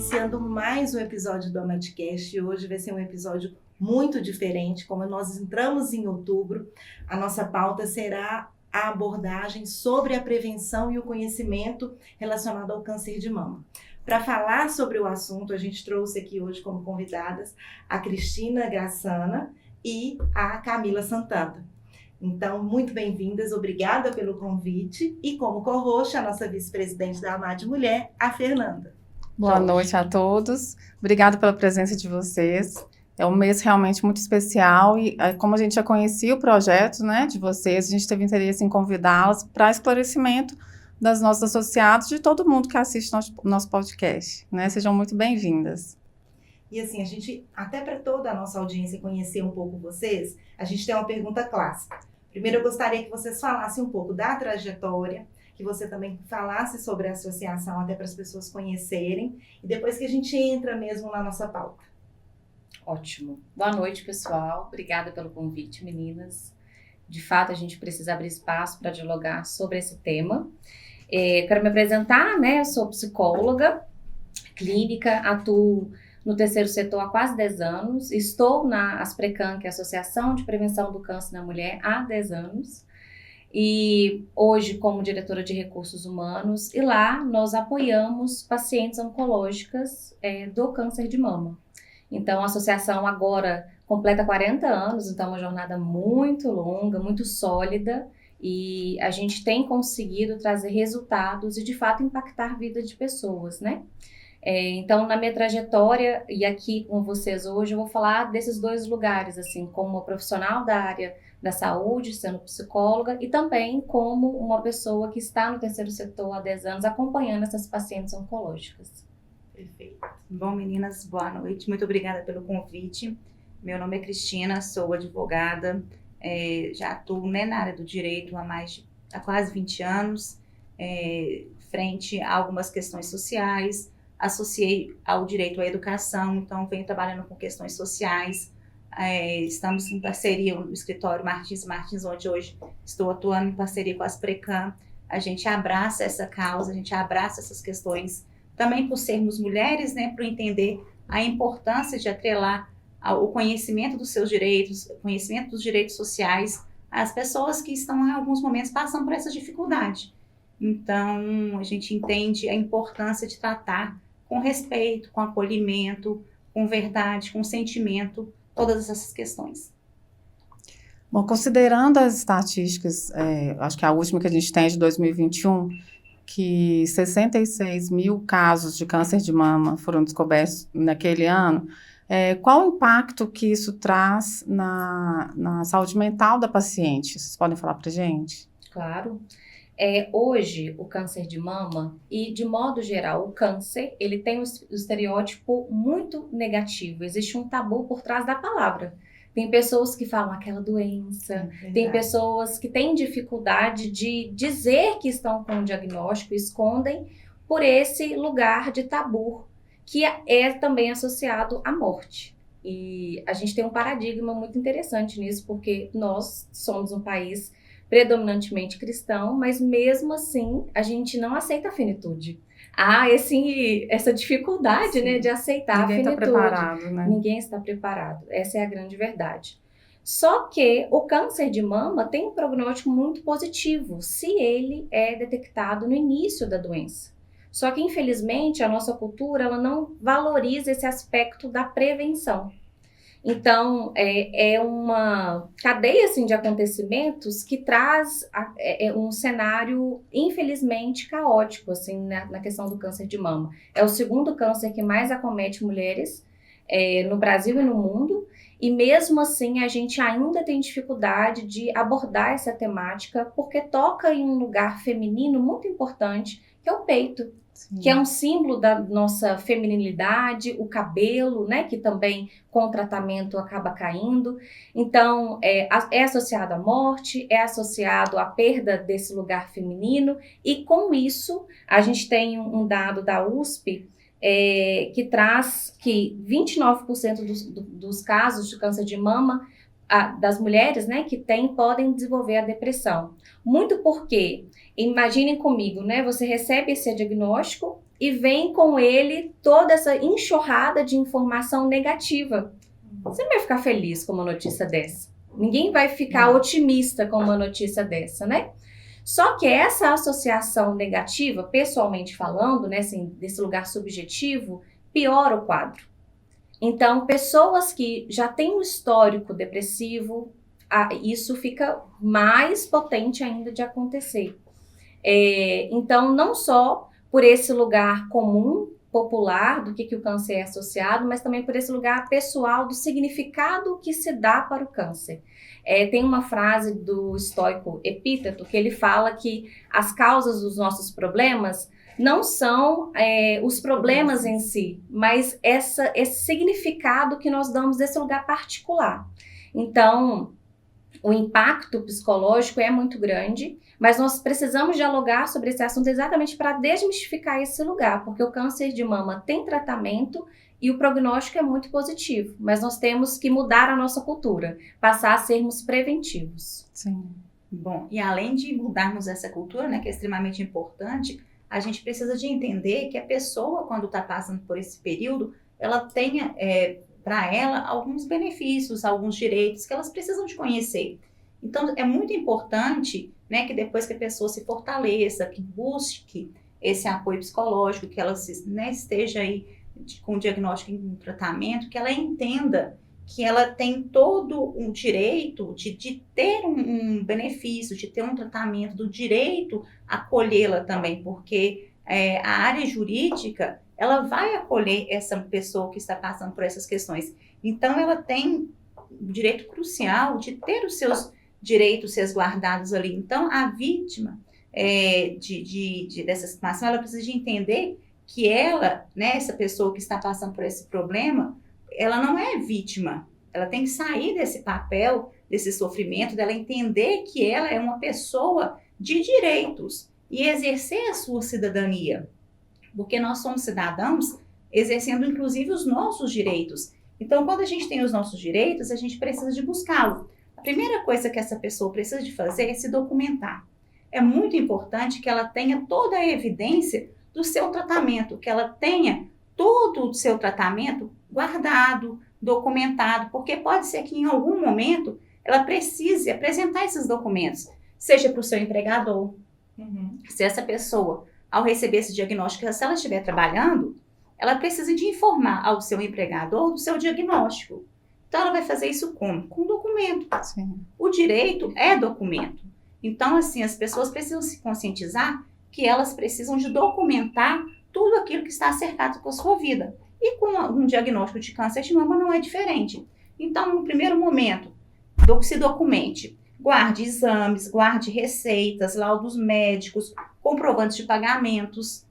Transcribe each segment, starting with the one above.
iniciando mais um episódio do Amatcast e hoje vai ser um episódio muito diferente. Como nós entramos em outubro, a nossa pauta será a abordagem sobre a prevenção e o conhecimento relacionado ao câncer de mama. Para falar sobre o assunto, a gente trouxe aqui hoje como convidadas a Cristina Grassana e a Camila Santana. Então, muito bem-vindas, obrigada pelo convite. E como co-host, a nossa vice-presidente da AMAD Mulher, a Fernanda. Boa noite a todos, obrigada pela presença de vocês. É um mês realmente muito especial e como a gente já conhecia o projeto, né, de vocês, a gente teve interesse em convidá-las para esclarecimento das nossas associadas, de todo mundo que assiste nosso podcast, né? Sejam muito bem-vindas. E assim, a gente, até para toda a nossa audiência conhecer um pouco vocês, a gente tem uma pergunta clássica. Primeiro, eu gostaria que vocês falassem um pouco da trajetória, que você também falasse sobre a associação, até para as pessoas conhecerem, e depois que a gente entra mesmo na nossa pauta. Ótimo. Boa noite, pessoal. Obrigada pelo convite, meninas. De fato, a gente precisa abrir espaço para dialogar sobre esse tema. Quero me apresentar, né? Eu sou psicóloga clínica, atuo no terceiro setor há quase 10 anos. Estou na Asprecan, que é a Associação de Prevenção do Câncer na Mulher, há 10 anos. E hoje como diretora de recursos humanos, e lá nós apoiamos pacientes oncológicas do câncer de mama. Então a associação agora completa 40 anos, então é uma jornada muito longa, muito sólida, e a gente tem conseguido trazer resultados e de fato impactar a vida de pessoas, né? Então, na minha trajetória, e aqui com vocês hoje, eu vou falar desses dois lugares, assim, como uma profissional da área da saúde, sendo psicóloga, e também como uma pessoa que está no terceiro setor há 10 anos, acompanhando essas pacientes oncológicas. Perfeito. Bom, meninas, boa noite. Muito obrigada pelo convite. Meu nome é Cristina, sou advogada, já atuo na área do direito há quase 20 anos, frente a algumas questões sociais. Associei ao direito à educação, então venho trabalhando com questões sociais. Estamos em parceria no escritório Martins Martins, onde hoje estou atuando em parceria com a Asprecan. A gente abraça essa causa, a gente abraça essas questões, também por sermos mulheres, né, por entender a importância de atrelar o conhecimento dos seus direitos, o conhecimento dos direitos sociais, às pessoas que estão em alguns momentos passando por essa dificuldade. Então, a gente entende a importância de tratar com respeito, com acolhimento, com verdade, com sentimento, todas essas questões. Bom, considerando as estatísticas, acho que a última que a gente tem é de 2021, que 66 mil casos de câncer de mama foram descobertos naquele ano, qual o impacto que isso traz na saúde mental da paciente? Vocês podem falar para a gente? Claro. Hoje, o câncer de mama, e de modo geral, o câncer, ele tem um estereótipo muito negativo. Existe um tabu por trás da palavra. Tem pessoas que falam aquela doença, tem pessoas que têm dificuldade de dizer que estão com um diagnóstico, escondem por esse lugar de tabu, que é também associado à morte. E a gente tem um paradigma muito interessante nisso, porque nós somos um país predominantemente cristão, mas mesmo assim a gente não aceita a finitude. Há essa dificuldade, né, de aceitar a finitude. Ninguém está preparado, né? Ninguém está preparado. Essa é a grande verdade. Só que o câncer de mama tem um prognóstico muito positivo se ele é detectado no início da doença. Só que, infelizmente, a nossa cultura ela não valoriza esse aspecto da prevenção. Então, é uma cadeia assim, de acontecimentos que traz um cenário, infelizmente, caótico assim, na questão do câncer de mama. É o segundo câncer que mais acomete mulheres no Brasil e no mundo, e mesmo assim a gente ainda tem dificuldade de abordar essa temática, porque toca em um lugar feminino muito importante, que é o peito. Sim. Que é um símbolo da nossa feminilidade, o cabelo, né, que também com o tratamento acaba caindo. Então, é associado à morte, é associado à perda desse lugar feminino, e com isso, a gente tem um dado da USP que traz que 29% dos casos de câncer de mama das mulheres, né, que podem desenvolver a depressão. Muito porque, imaginem comigo, né, você recebe esse diagnóstico e vem com ele toda essa enxurrada de informação negativa. Você não vai ficar feliz com uma notícia dessa. Ninguém vai ficar otimista com uma notícia dessa, né? Só que essa associação negativa, pessoalmente falando, né, assim, desse lugar subjetivo, piora o quadro. Então, pessoas que já têm um histórico depressivo, isso fica mais potente ainda de acontecer. Então, não só por esse lugar comum, popular, do que o câncer é associado, mas também por esse lugar pessoal do significado que se dá para o câncer. Tem uma frase do estoico Epíteto que ele fala que as causas dos nossos problemas não são os problemas em si, mas esse significado que nós damos desse lugar particular. Então, o impacto psicológico é muito grande, mas nós precisamos dialogar sobre esse assunto exatamente para desmistificar esse lugar, porque o câncer de mama tem tratamento e o prognóstico é muito positivo, mas nós temos que mudar a nossa cultura, passar a sermos preventivos. Sim. Bom, e além de mudarmos essa cultura, né, que é extremamente importante, a gente precisa de entender que a pessoa, quando está passando por esse período, ela tenha para ela alguns benefícios, alguns direitos que elas precisam de conhecer. Então, é muito importante, né, que depois que a pessoa se fortaleça, que busque esse apoio psicológico, que ela esteja aí com o diagnóstico e um tratamento, que ela entenda que ela tem todo o direito de ter um benefício, de ter um tratamento, do direito a acolhê-la também, porque a área jurídica, ela vai acolher essa pessoa que está passando por essas questões. Então, ela tem o direito crucial de ter os seus direitos resguardados ali. Então, a vítima dessa situação, ela precisa de entender que ela, né, essa pessoa que está passando por esse problema, ela não é vítima. Ela tem que sair desse papel, desse sofrimento, dela entender que ela é uma pessoa de direitos e exercer a sua cidadania. Porque nós somos cidadãos exercendo, inclusive, os nossos direitos. Então, quando a gente tem os nossos direitos, a gente precisa de buscá-los. A primeira coisa que essa pessoa precisa de fazer é se documentar. É muito importante que ela tenha toda a evidência do seu tratamento, que ela tenha todo o seu tratamento guardado, documentado, porque pode ser que em algum momento ela precise apresentar esses documentos, seja para o seu empregador. Se essa pessoa, ao receber esse diagnóstico, se ela estiver trabalhando, ela precisa de informar ao seu empregador do seu diagnóstico. Então, ela vai fazer isso como? Com documento. Sim. O direito é documento. Então, assim, as pessoas precisam se conscientizar que elas precisam de documentar tudo aquilo que está cercado com a sua vida. E com um diagnóstico de câncer de mama não é diferente. Então, no primeiro momento, se documente. Guarde exames, guarde receitas, laudos médicos, comprovantes de pagamentos.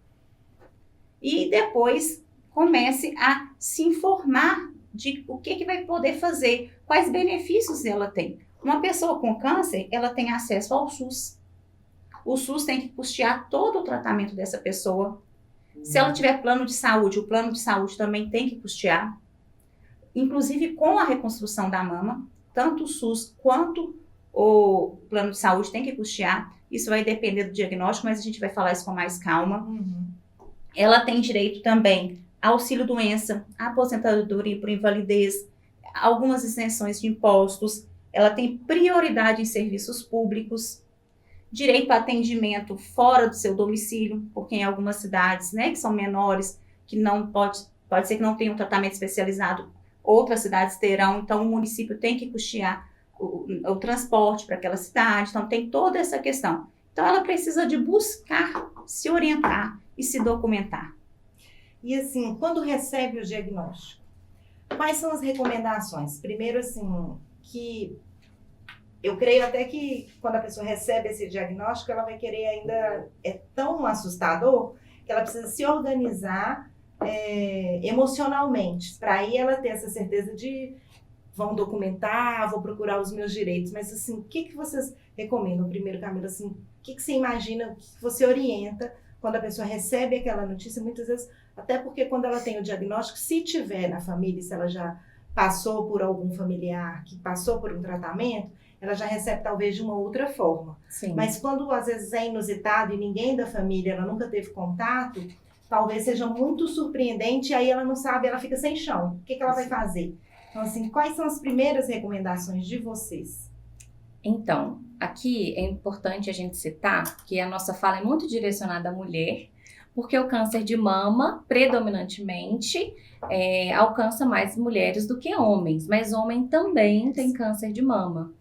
E depois comece a se informar de o que vai poder fazer, quais benefícios ela tem. Uma pessoa com câncer, ela tem acesso ao SUS. O SUS tem que custear todo o tratamento dessa pessoa. Se ela tiver plano de saúde, o plano de saúde também tem que custear. Inclusive com a reconstrução da mama, tanto o SUS quanto o plano de saúde tem que custear. Isso vai depender do diagnóstico, mas a gente vai falar isso com mais calma. Ela tem direito também a auxílio-doença, aposentadoria por invalidez, algumas isenções de impostos. Ela tem prioridade em serviços públicos, direito a atendimento fora do seu domicílio, porque em algumas cidades, né, que são menores, que não pode ser que não tenham um tratamento especializado, outras cidades terão, então o município tem que custear o transporte para aquela cidade, então tem toda essa questão. Então ela precisa de buscar se orientar e se documentar. E assim, quando recebe o diagnóstico, quais são as recomendações? Primeiro, assim, que eu creio até que quando a pessoa recebe esse diagnóstico, ela vai querer ainda, é tão assustador, que ela precisa se organizar emocionalmente, para aí ela ter essa certeza de vão documentar, vou procurar os meus direitos. Mas assim, o que vocês recomendam? Primeiro, Camila, assim, o que você imagina, o que você orienta quando a pessoa recebe aquela notícia? Muitas vezes, até porque quando ela tem o diagnóstico, se tiver na família, se ela já passou por algum familiar que passou por um tratamento, ela já recebe talvez de uma outra forma. Sim. Mas quando às vezes é inusitado e ninguém da família, ela nunca teve contato, talvez seja muito surpreendente e aí ela não sabe, ela fica sem chão. O que ela vai fazer? Então, assim, quais são as primeiras recomendações de vocês? Então, aqui é importante a gente citar que a nossa fala é muito direcionada à mulher, porque o câncer de mama, predominantemente, alcança mais mulheres do que homens, mas homem também tem câncer de mama.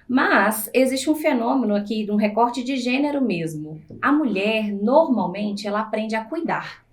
Mas existe um fenômeno aqui, um recorte de gênero mesmo. A mulher, normalmente, ela aprende a cuidar.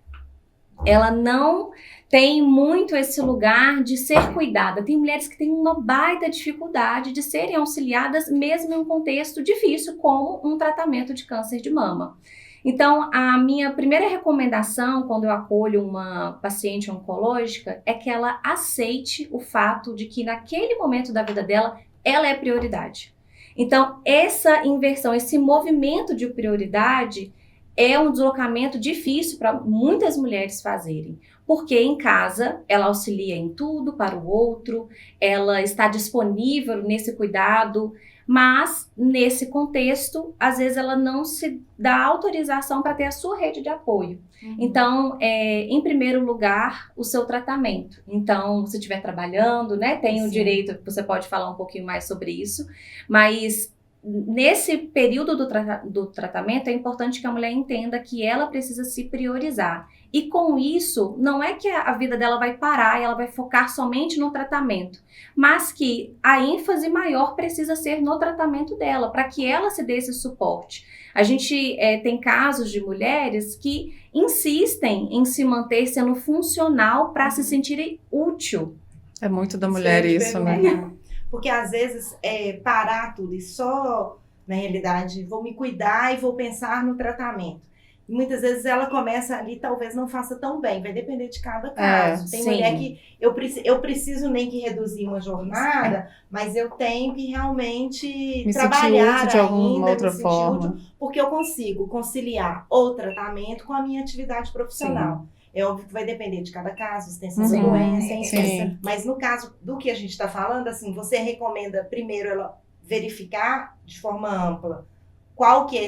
Ela não tem muito esse lugar de ser cuidada. Tem mulheres que têm uma baita dificuldade de serem auxiliadas mesmo em um contexto difícil, como um tratamento de câncer de mama. Então, a minha primeira recomendação quando eu acolho uma paciente oncológica é que ela aceite o fato de que naquele momento da vida dela, ela é prioridade. Então, essa inversão, esse movimento de prioridade é um deslocamento difícil para muitas mulheres fazerem, porque em casa ela auxilia em tudo para o outro, ela está disponível nesse cuidado, mas nesse contexto, às vezes ela não se dá autorização para ter a sua rede de apoio. Então, em primeiro lugar, o seu tratamento. Então, se estiver trabalhando, né, tem o direito, você pode falar um pouquinho mais sobre isso, mas nesse período do tratamento, é importante que a mulher entenda que ela precisa se priorizar. E com isso, não é que a vida dela vai parar e ela vai focar somente no tratamento, mas que a ênfase maior precisa ser no tratamento dela, para que ela se dê esse suporte. A gente tem casos de mulheres que insistem em se manter sendo funcional para se sentirem útil. É muito da mulher isso, né? Porque às vezes parar tudo e só, na realidade, vou me cuidar e vou pensar no tratamento. E muitas vezes ela começa ali, talvez não faça tão bem, vai depender de cada caso. Tem mulher que eu preciso nem que reduzir uma jornada, mas eu tenho que realmente trabalhar de alguma outra forma. Útil, porque eu consigo conciliar o tratamento com a minha atividade profissional. Sim. É óbvio que vai depender de cada caso, extensão da doença, mas no caso do que a gente está falando, assim, você recomenda primeiro ela verificar de forma ampla qual que é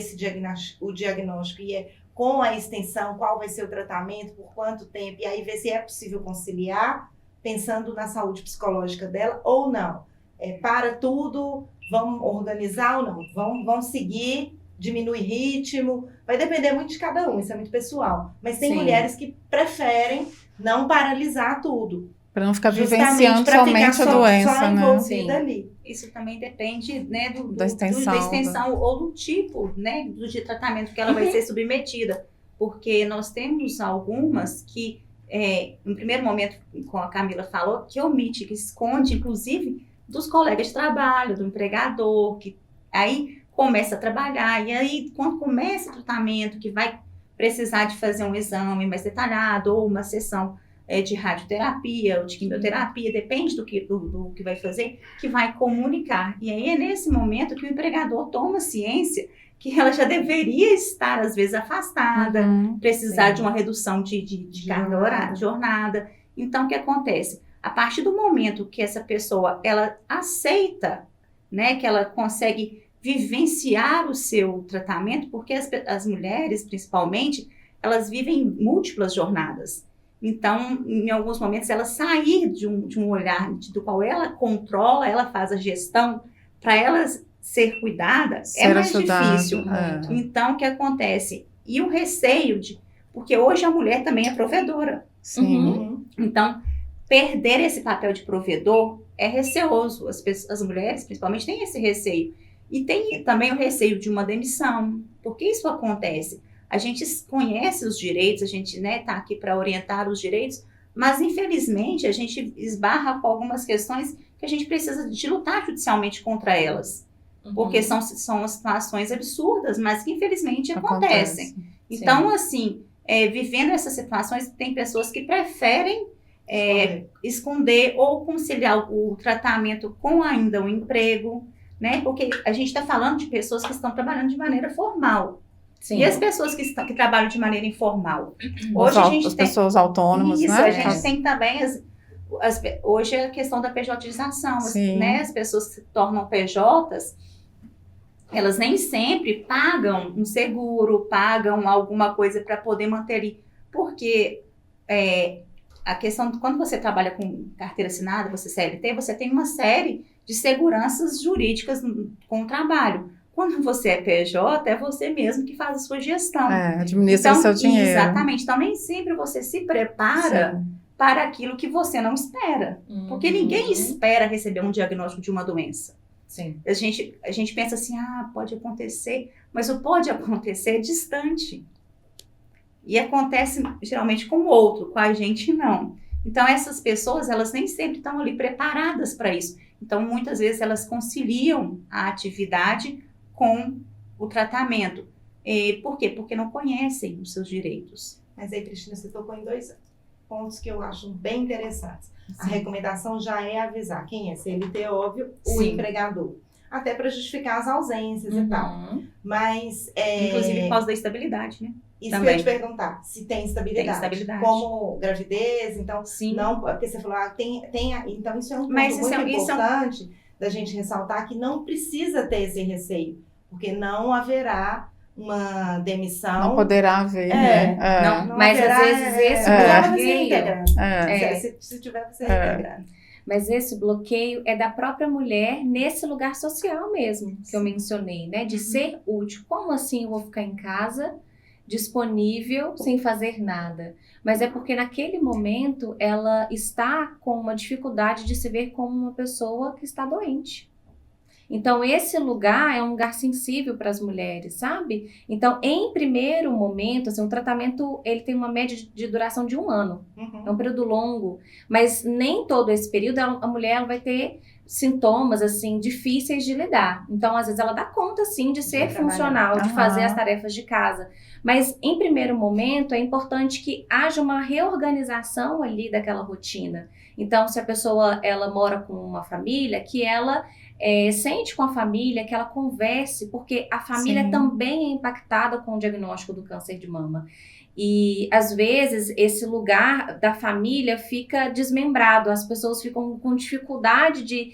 o diagnóstico e com a extensão, qual vai ser o tratamento, por quanto tempo, e aí ver se é possível conciliar, pensando na saúde psicológica dela ou não. Para tudo, vamos organizar ou não, vamos seguir, diminuir ritmo, vai depender muito de cada um, isso é muito pessoal. Mas tem mulheres que preferem não paralisar tudo. Para não ficar vivenciando somente a doença, só envolvida né? ali. Isso também depende, né, da extensão ou do tipo, né, de tratamento que ela vai ser submetida. Porque nós temos algumas que, no primeiro momento, como a Camila falou, que omite, que esconde, inclusive, dos colegas de trabalho, do empregador, que aí começa a trabalhar. E aí, quando começa o tratamento, que vai precisar de fazer um exame mais detalhado ou uma sessão de radioterapia ou de quimioterapia, depende do que vai fazer, que vai comunicar. E aí é nesse momento que o empregador toma ciência que ela já deveria estar, às vezes, afastada, precisar de uma redução de carga horária, jornada. Então, o que acontece? A partir do momento que essa pessoa, ela aceita, né, que ela consegue vivenciar o seu tratamento, porque as mulheres, principalmente, elas vivem múltiplas jornadas. Então, em alguns momentos, ela sair de um olhar do qual ela controla, ela faz a gestão, para ela ser cuidada, é mais difícil. Então, o que acontece? E o receio porque hoje a mulher também é provedora. Sim. Então, perder esse papel de provedor é receoso. As mulheres, principalmente, têm esse receio. E tem também o receio de uma demissão. Por que isso acontece? A gente conhece os direitos, a gente tá aqui para orientar os direitos, mas infelizmente a gente esbarra com algumas questões que a gente precisa de lutar judicialmente contra elas. Porque são situações absurdas, mas que infelizmente acontecem. Então, assim, vivendo essas situações, tem pessoas que preferem esconder ou conciliar o tratamento com ainda o emprego, né? Porque a gente está falando de pessoas que estão trabalhando de maneira formal. Sim. E as pessoas que trabalham de maneira informal? Hoje as pessoas autônomas, isso, né? A gente tem também hoje a questão da pejotização, né? As pessoas que se tornam PJs, elas nem sempre pagam um seguro, pagam alguma coisa para poder manter ali. Porque a questão, quando você trabalha com carteira assinada, você CLT, você tem uma série de seguranças jurídicas com o trabalho. Quando você é PJ, é você mesmo que faz a sua gestão. Administra o seu dinheiro. Exatamente. Então, nem sempre você se prepara para aquilo que você não espera. Porque ninguém espera receber um diagnóstico de uma doença. Sim. A gente pensa assim, pode acontecer, mas o pode acontecer é distante. E acontece geralmente com o outro, com a gente não. Então, essas pessoas, elas nem sempre estão ali preparadas para isso. Então, muitas vezes, elas conciliam a atividade com o tratamento. Por quê? Porque não conhecem os seus direitos. Mas aí, Cristina, você tocou em 2 pontos que eu acho bem interessantes. A recomendação já é avisar quem é CLT, óbvio, o empregador. Até para justificar as ausências e tal. Mas, inclusive por causa da estabilidade, né? Isso também. Que eu ia te perguntar, se tem estabilidade. Tem estabilidade. Como gravidez, então, sim. Não, porque você falou, então isso é um ponto muito importante da gente ressaltar, que não precisa ter esse receio, porque não haverá uma demissão. Não poderá haver, né? Não mas haverá, às vezes esse bloqueio... Se tiver, você reintegrando. Mas esse bloqueio é da própria mulher nesse lugar social mesmo, que eu mencionei, né? De ser útil. Como assim eu vou ficar em casa, disponível, sem fazer nada? Mas é porque naquele momento ela está com uma dificuldade de se ver como uma pessoa que está doente. Então, esse lugar é um lugar sensível para as mulheres, sabe? Então, em primeiro momento, assim, o tratamento ele tem uma média de duração de 1 ano. É um período longo. Mas nem todo esse período a mulher ela vai ter sintomas, assim, difíceis de lidar. Então, às vezes, ela dá conta, sim, de ser funcional, de fazer as tarefas de casa. Mas, em primeiro momento, é importante que haja uma reorganização ali daquela rotina. Então, se a pessoa, ela mora com uma família, que ela sente com a família, que ela converse, porque a família também é impactada com o diagnóstico do câncer de mama. E, às vezes, esse lugar da família fica desmembrado, as pessoas ficam com dificuldade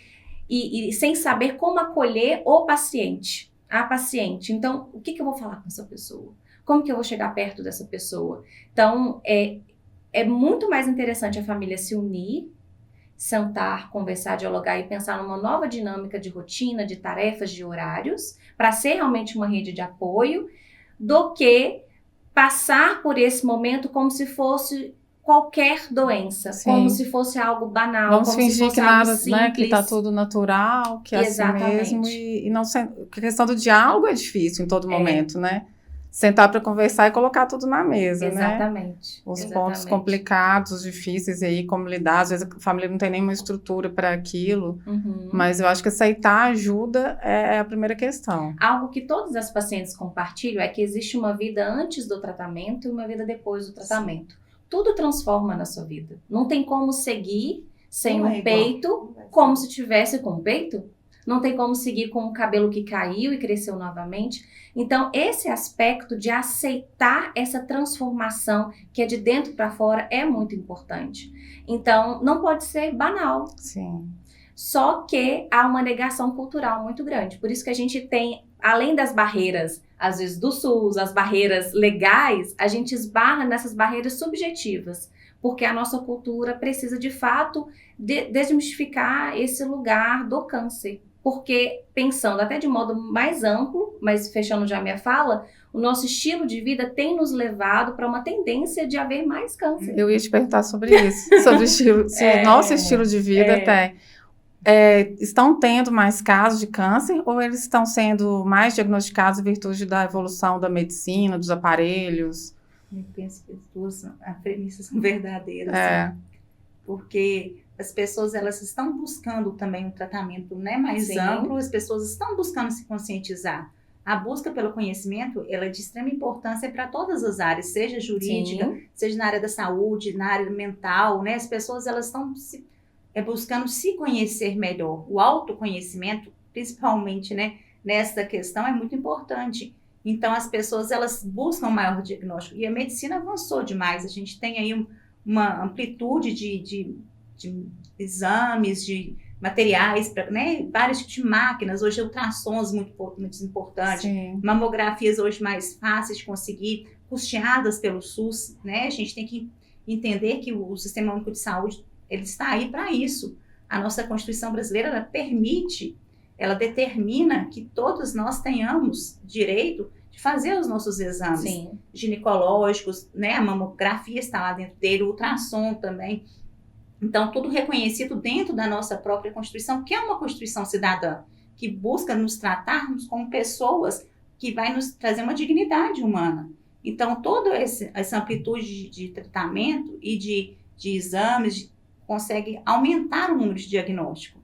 e sem saber como acolher o paciente, a paciente. Então, o que eu vou falar com essa pessoa? Como que eu vou chegar perto dessa pessoa? Então, é muito mais interessante a família se unir, sentar, conversar, dialogar e pensar numa nova dinâmica de rotina, de tarefas, de horários, para ser realmente uma rede de apoio, do que passar por esse momento como se fosse qualquer doença, como se fosse algo banal, vamos como fingir se fosse que algo nada, simples. Né, que tá tudo natural, que é assim mesmo, e não a questão do diálogo é difícil em todo momento, né? Sentar para conversar e colocar tudo na mesa, Exatamente. Os pontos complicados, difíceis aí, como lidar. Às vezes a família não tem nenhuma estrutura para aquilo, mas eu acho que aceitar ajuda é a primeira questão. Algo que todas as pacientes compartilham é que existe uma vida antes do tratamento e uma vida depois do tratamento. Tudo transforma na sua vida. Não tem como seguir sem um peito como se tivesse com um peito. Não tem como seguir com o cabelo que caiu e cresceu novamente. Então, esse aspecto de aceitar essa transformação que é de dentro para fora é muito importante. Então, não pode ser banal. Sim. Só que há uma negação cultural muito grande. Por isso que a gente tem, além das barreiras, às vezes do SUS, as barreiras legais, a gente esbarra nessas barreiras subjetivas. Porque a nossa cultura precisa, de fato, desmistificar esse lugar do câncer. Porque, pensando até de modo mais amplo, mas fechando já a minha fala, o nosso estilo de vida tem nos levado para uma tendência de haver mais câncer. Eu ia te perguntar sobre isso, sobre o estilo, se o nosso estilo de vida estão tendo mais casos de câncer ou eles estão sendo mais diagnosticados em virtude da evolução da medicina, dos aparelhos? Eu penso que as duas premissas são verdadeiras, porque as pessoas elas estão buscando também um tratamento, né, mais amplo, as pessoas estão buscando se conscientizar. A busca pelo conhecimento ela é de extrema importância para todas as áreas, seja jurídica, seja na área da saúde, na área mental, né? As pessoas elas estão buscando se conhecer melhor. O autoconhecimento, principalmente, né, nessa questão, é muito importante. Então, as pessoas elas buscam um maior diagnóstico. E a medicina avançou demais. A gente tem aí uma amplitude de exames, de materiais, né, vários tipos de máquinas, hoje ultrassons muito importantes, Sim. mamografias hoje mais fáceis de conseguir, custeadas pelo SUS, né? A gente tem que entender que o Sistema Único de Saúde, ele está aí para isso. A nossa Constituição brasileira, ela permite, ela determina que todos nós tenhamos direito de fazer os nossos exames Sim. ginecológicos, né? A mamografia está lá dentro dele, o ultrassom também. Então, tudo reconhecido dentro da nossa própria Constituição, que é uma Constituição cidadã, que busca nos tratarmos como pessoas que vai nos trazer uma dignidade humana. Então, toda essa amplitude de tratamento e de exames consegue aumentar o número de diagnóstico.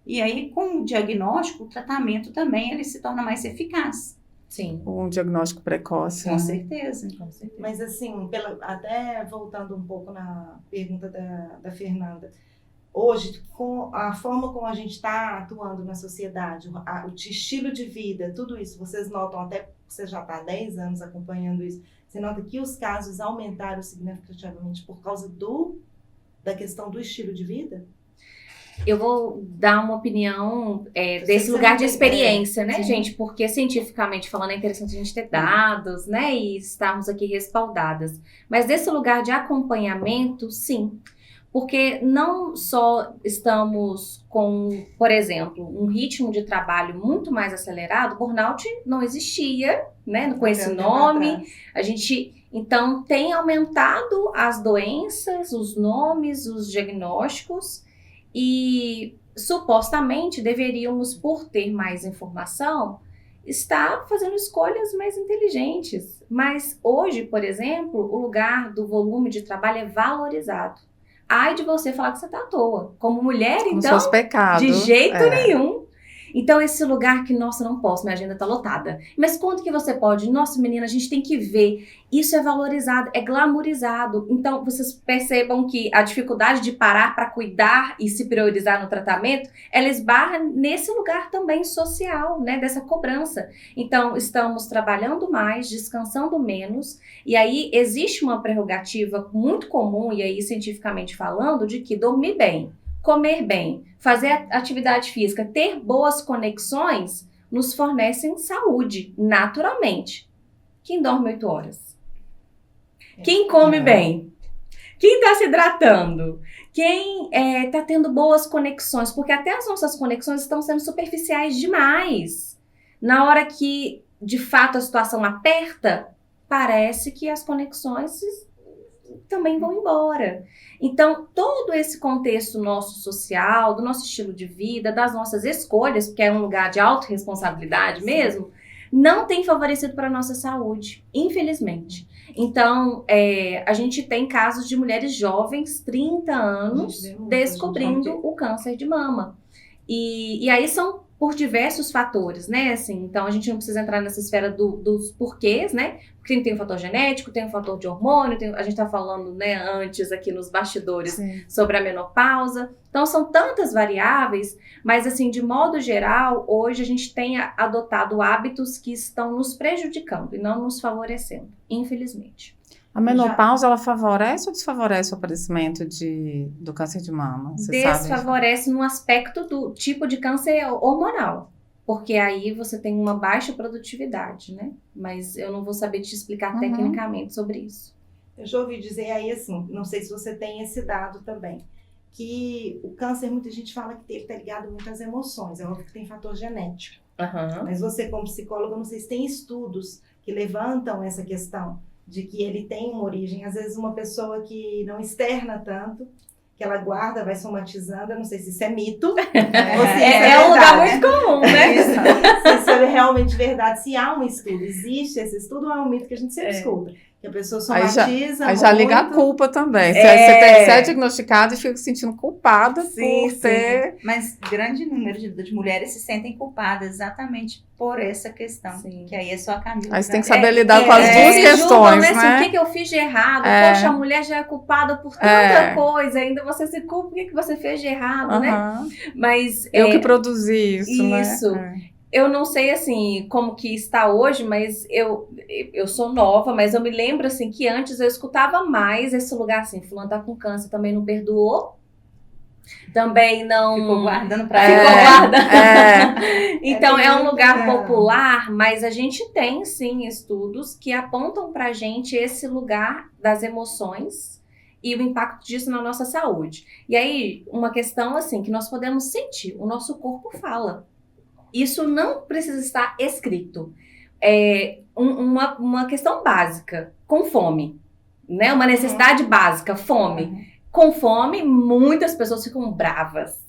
E aí, com o diagnóstico, o tratamento também ele se torna mais eficaz. Sim. Um diagnóstico precoce. Com né? certeza. Com certeza. Mas assim, até voltando um pouco na pergunta da Fernanda, hoje, com a forma como a gente está atuando na sociedade, o estilo de vida, tudo isso, vocês notam, até você já está há 10 anos acompanhando isso, você nota que os casos aumentaram significativamente por causa da questão do estilo de vida? Eu vou dar uma opinião sei desse que lugar você de não tem, experiência, né, sim. gente? Porque cientificamente falando é interessante a gente ter dados, né, e estarmos aqui respaldadas. Mas desse lugar de acompanhamento, sim. Porque não só estamos com, por exemplo, um ritmo de trabalho muito mais acelerado, burnout não existia, né, com esse nome. A gente, então, tem aumentado as doenças, os nomes, os diagnósticos e supostamente deveríamos, por ter mais informação, estar fazendo escolhas mais inteligentes. Mas hoje, por exemplo, o lugar do volume de trabalho é valorizado. Ai de você falar que você tá à toa. Como mulher, Como se então, fosse pecado. de jeito nenhum. Então, esse lugar que, nossa, não posso, minha agenda tá lotada. Mas quanto que você pode? Nossa, menina, a gente tem que ver. Isso é valorizado, é glamourizado. Então, vocês percebam que a dificuldade de parar para cuidar e se priorizar no tratamento, ela esbarra nesse lugar também social, né? Dessa cobrança. Então, estamos trabalhando mais, descansando menos. E aí, existe uma prerrogativa muito comum, e aí, cientificamente falando, de que dormir bem, comer bem, fazer atividade física, ter boas conexões, nos fornecem saúde, naturalmente. Quem dorme 8 horas? Quem come bem? Quem está se hidratando? Quem está tendo boas conexões? Porque até as nossas conexões estão sendo superficiais demais. Na hora que, de fato, a situação aperta, parece que as conexões também vão embora. Então, todo esse contexto nosso social, do nosso estilo de vida, das nossas escolhas, porque é um lugar de autorresponsabilidade mesmo, não tem favorecido para a nossa saúde, infelizmente. Então, a gente tem casos de mulheres jovens, 30 anos, descobrindo o câncer de mama. E aí são por diversos fatores, né? Assim, então, a gente não precisa entrar nessa esfera dos porquês, né? Porque tem um fator genético, tem um fator de hormônio, a gente tá falando, né, antes aqui nos bastidores sobre a menopausa. Então, são tantas variáveis, mas, assim, de modo geral, hoje a gente tem adotado hábitos que estão nos prejudicando e não nos favorecendo, infelizmente. A menopausa, ela favorece ou desfavorece o aparecimento do câncer de mama? Desfavorece no aspecto do tipo de câncer hormonal. Porque aí você tem uma baixa produtividade, né? Mas eu não vou saber te explicar tecnicamente sobre isso. Eu já ouvi dizer aí assim, não sei se você tem esse dado também, que o câncer, muita gente fala que ele está ligado muito às emoções, é óbvio que tem fator genético. Mas você, como psicóloga, não sei se tem estudos que levantam essa questão de que ele tem uma origem, às vezes uma pessoa que não externa tanto, que ela guarda, vai somatizando, eu não sei se isso é mito, ou se é um lugar muito comum, né? Se isso é realmente verdade, se há um estudo, existe esse estudo ou é um mito que a gente sempre escuta? Que a pessoa somatiza Aí já liga a culpa também. Você é diagnosticada e fica se sentindo culpada por ter... Mas grande número de mulheres se sentem culpadas exatamente por essa questão. Sim. Que aí é só a Camila. Aí você tem que saber lidar com as duas questões, julgam, né? Assim, o que eu fiz de errado? Poxa, a mulher já é culpada por tanta coisa. Ainda você se culpa, o que você fez de errado, né? Mas, eu que produzi isso, né? Isso. Eu não sei, assim, como que está hoje, mas eu sou nova, mas eu me lembro, assim, que antes eu escutava mais esse lugar, assim, fulano tá com câncer, também não perdoou. Também não... Ficou guardando para Então, é um lugar legal. popular, mas a gente tem, sim, estudos que apontam pra gente esse lugar das emoções e o impacto disso na nossa saúde. E aí, uma questão, assim, que nós podemos sentir, o nosso corpo fala. Isso não precisa estar escrito. É uma questão básica, com fome, né? Uma necessidade básica, fome. Com fome, muitas pessoas ficam bravas.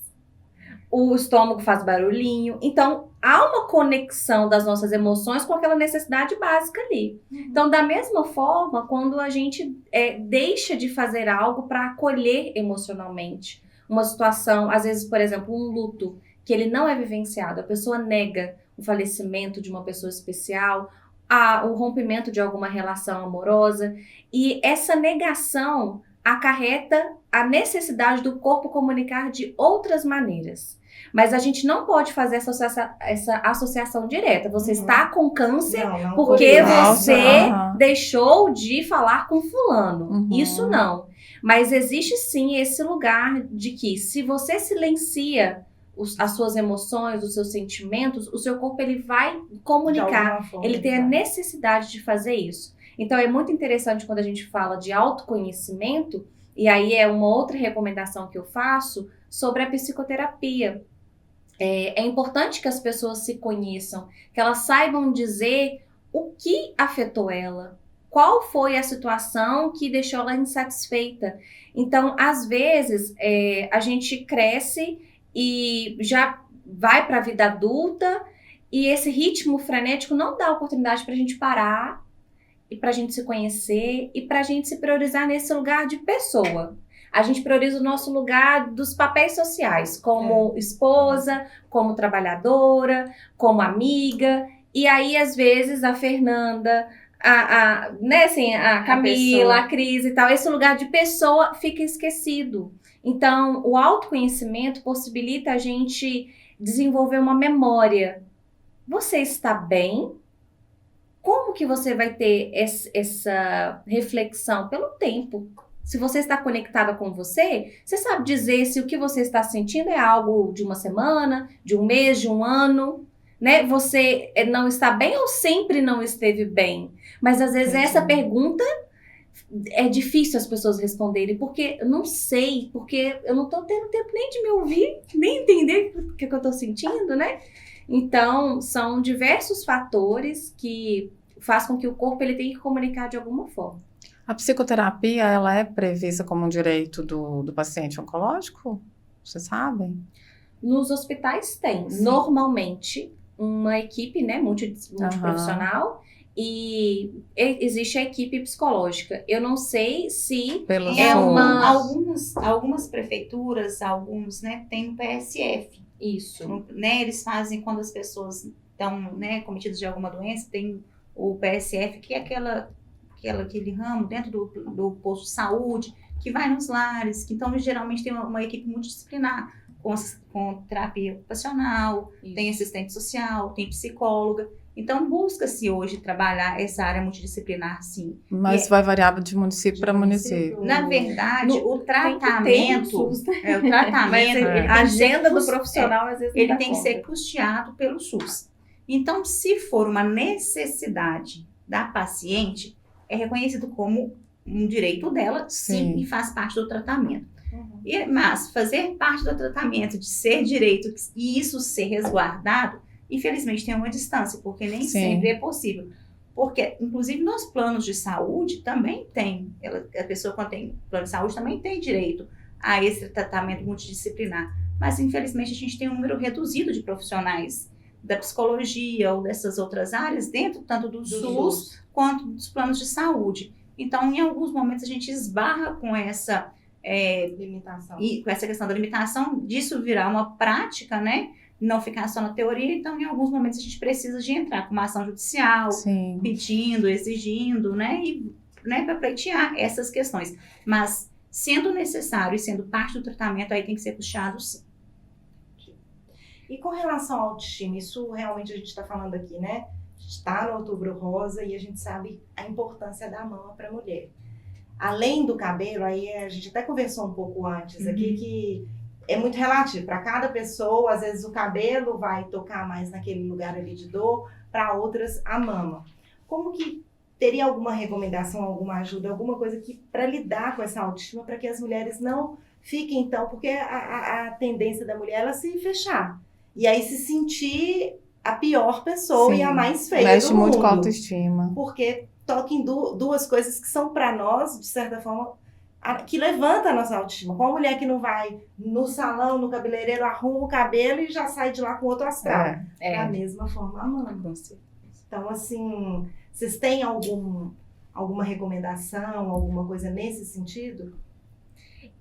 O estômago faz barulhinho. Então, há uma conexão das nossas emoções com aquela necessidade básica ali. Então, da mesma forma, quando a gente deixa de fazer algo para acolher emocionalmente uma situação, às vezes, por exemplo, um luto, que ele não é vivenciado, a pessoa nega o falecimento de uma pessoa especial, o rompimento de alguma relação amorosa, e essa negação acarreta a necessidade do corpo comunicar de outras maneiras. Mas a gente não pode fazer essa associação direta. Você está com câncer Não, porque não. você deixou de falar com fulano. Isso não. Mas existe sim esse lugar de que se você silencia as suas emoções, os seus sentimentos, o seu corpo ele vai comunicar. Ele tem a necessidade de fazer isso. Então, é muito interessante quando a gente fala de autoconhecimento, e aí é uma outra recomendação que eu faço sobre a psicoterapia. É importante que as pessoas se conheçam, que elas saibam dizer o que afetou ela, qual foi a situação que deixou ela insatisfeita. Então, às vezes, a gente cresce e já vai para a vida adulta, e esse ritmo frenético não dá oportunidade para a gente parar, e para a gente se conhecer, e para a gente se priorizar nesse lugar de pessoa. A gente prioriza o nosso lugar dos papéis sociais, como esposa, como trabalhadora, como amiga. E aí, às vezes, a Fernanda, né, assim, a Camila, a Cris e tal, esse lugar de pessoa fica esquecido. Então, o autoconhecimento possibilita a gente desenvolver uma memória. Você está bem? Como que você vai ter essa reflexão? Pelo tempo. Se você está conectada com você sabe dizer se o que você está sentindo é algo de uma semana, de um mês, de um ano, né? Você não está bem ou sempre não esteve bem? Mas às vezes essa pergunta é difícil as pessoas responderem, porque eu não sei, porque eu não estou tendo tempo nem de me ouvir, nem entender o que eu estou sentindo, né? Então, são diversos fatores que fazem com que o corpo ele tenha que comunicar de alguma forma. A psicoterapia, ela é prevista como um direito do paciente oncológico? Vocês sabem? Nos hospitais tem, normalmente, uma equipe, né, multiprofissional, e existe a equipe psicológica. Eu não sei se algumas prefeituras, alguns, né, tem o PSF. Isso. Né, eles fazem quando as pessoas estão, né, cometidas de alguma doença, tem o PSF, que é aquele ramo dentro do posto de saúde, que vai nos lares, que então geralmente tem uma equipe multidisciplinar, com terapia ocupacional, tem assistente social, tem psicóloga. Então, busca-se hoje trabalhar essa área multidisciplinar, sim. Mas vai variar de município para município. Na verdade, o tratamento... a agenda do profissional, às vezes, ele tem que ser custeado pelo SUS. Então, se for uma necessidade da paciente, é reconhecido como um direito dela, sim, e faz parte do tratamento. Mas fazer parte do tratamento, de ser direito e isso ser resguardado, infelizmente tem uma distância, porque nem sempre é possível. Porque, inclusive, nos planos de saúde também tem. A pessoa, quando tem plano de saúde, também tem direito a esse tratamento multidisciplinar. Mas, infelizmente, a gente tem um número reduzido de profissionais da psicologia ou dessas outras áreas dentro tanto do SUS quanto dos planos de saúde. Então, em alguns momentos, a gente esbarra com essa limitação. E com essa questão da limitação, disso virar uma prática, né? Não ficar só na teoria. Então, em alguns momentos, a gente precisa de entrar com uma ação judicial, pedindo, exigindo, né? E, né, para pleitear essas questões. Mas, sendo necessário e sendo parte do tratamento, aí tem que ser custeado, sim. E com relação à autoestima, isso realmente a gente está falando aqui, né? A gente está no Outubro Rosa e a gente sabe a importância da mama para a mulher. Além do cabelo, aí a gente até conversou um pouco antes aqui, que é muito relativo. Para cada pessoa, às vezes o cabelo vai tocar mais naquele lugar ali de dor, para outras a mama. Como que teria alguma recomendação, alguma ajuda, alguma coisa que para lidar com essa autoestima, para que as mulheres não fiquem então, porque a tendência da mulher é ela se fechar e aí se sentir a pior pessoa e a mais feia mexe do mundo. muito com a autoestima. Porque toca em duas coisas que são para nós, de certa forma, que levanta a nossa autoestima. Qual mulher que não vai no salão, no cabeleireiro, arruma o cabelo e já sai de lá com outro astral? Da mesma forma, a mama. Então, assim, vocês têm alguma recomendação, alguma coisa nesse sentido?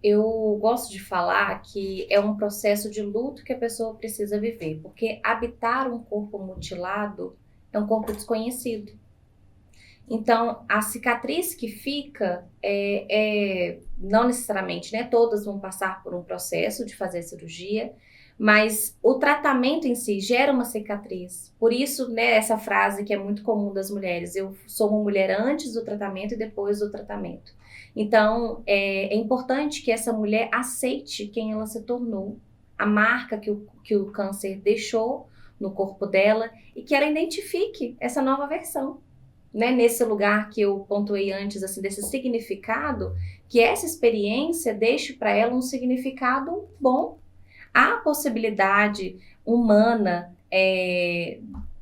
Eu gosto de falar que é um processo de luto que a pessoa precisa viver, porque habitar um corpo mutilado é um corpo desconhecido. Então, a cicatriz que fica não necessariamente, né? Todas vão passar por um processo de fazer cirurgia, mas o tratamento em si gera uma cicatriz. Por isso, né, essa frase que é muito comum das mulheres: eu sou uma mulher antes do tratamento e depois do tratamento. Então, é importante que essa mulher aceite quem ela se tornou, a marca que o câncer deixou no corpo dela, e que ela identifique essa nova versão. Né, nesse lugar que eu pontuei antes, assim, desse significado, que essa experiência deixe para ela um significado bom. Há a possibilidade humana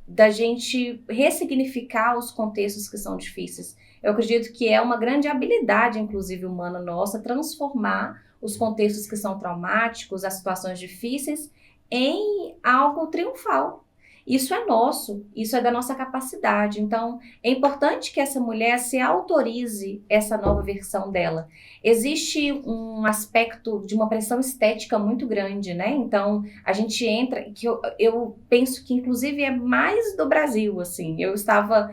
da gente ressignificar os contextos que são difíceis. Eu acredito que é uma grande habilidade, inclusive humana nossa, transformar os contextos que são traumáticos, as situações difíceis, em algo triunfal. Isso é nosso, isso é da nossa capacidade. Então, é importante que essa mulher se autorize essa nova versão dela. Existe um aspecto de uma pressão estética muito grande, né? Então, a gente entra, que eu penso que inclusive é mais do Brasil, assim. Eu estava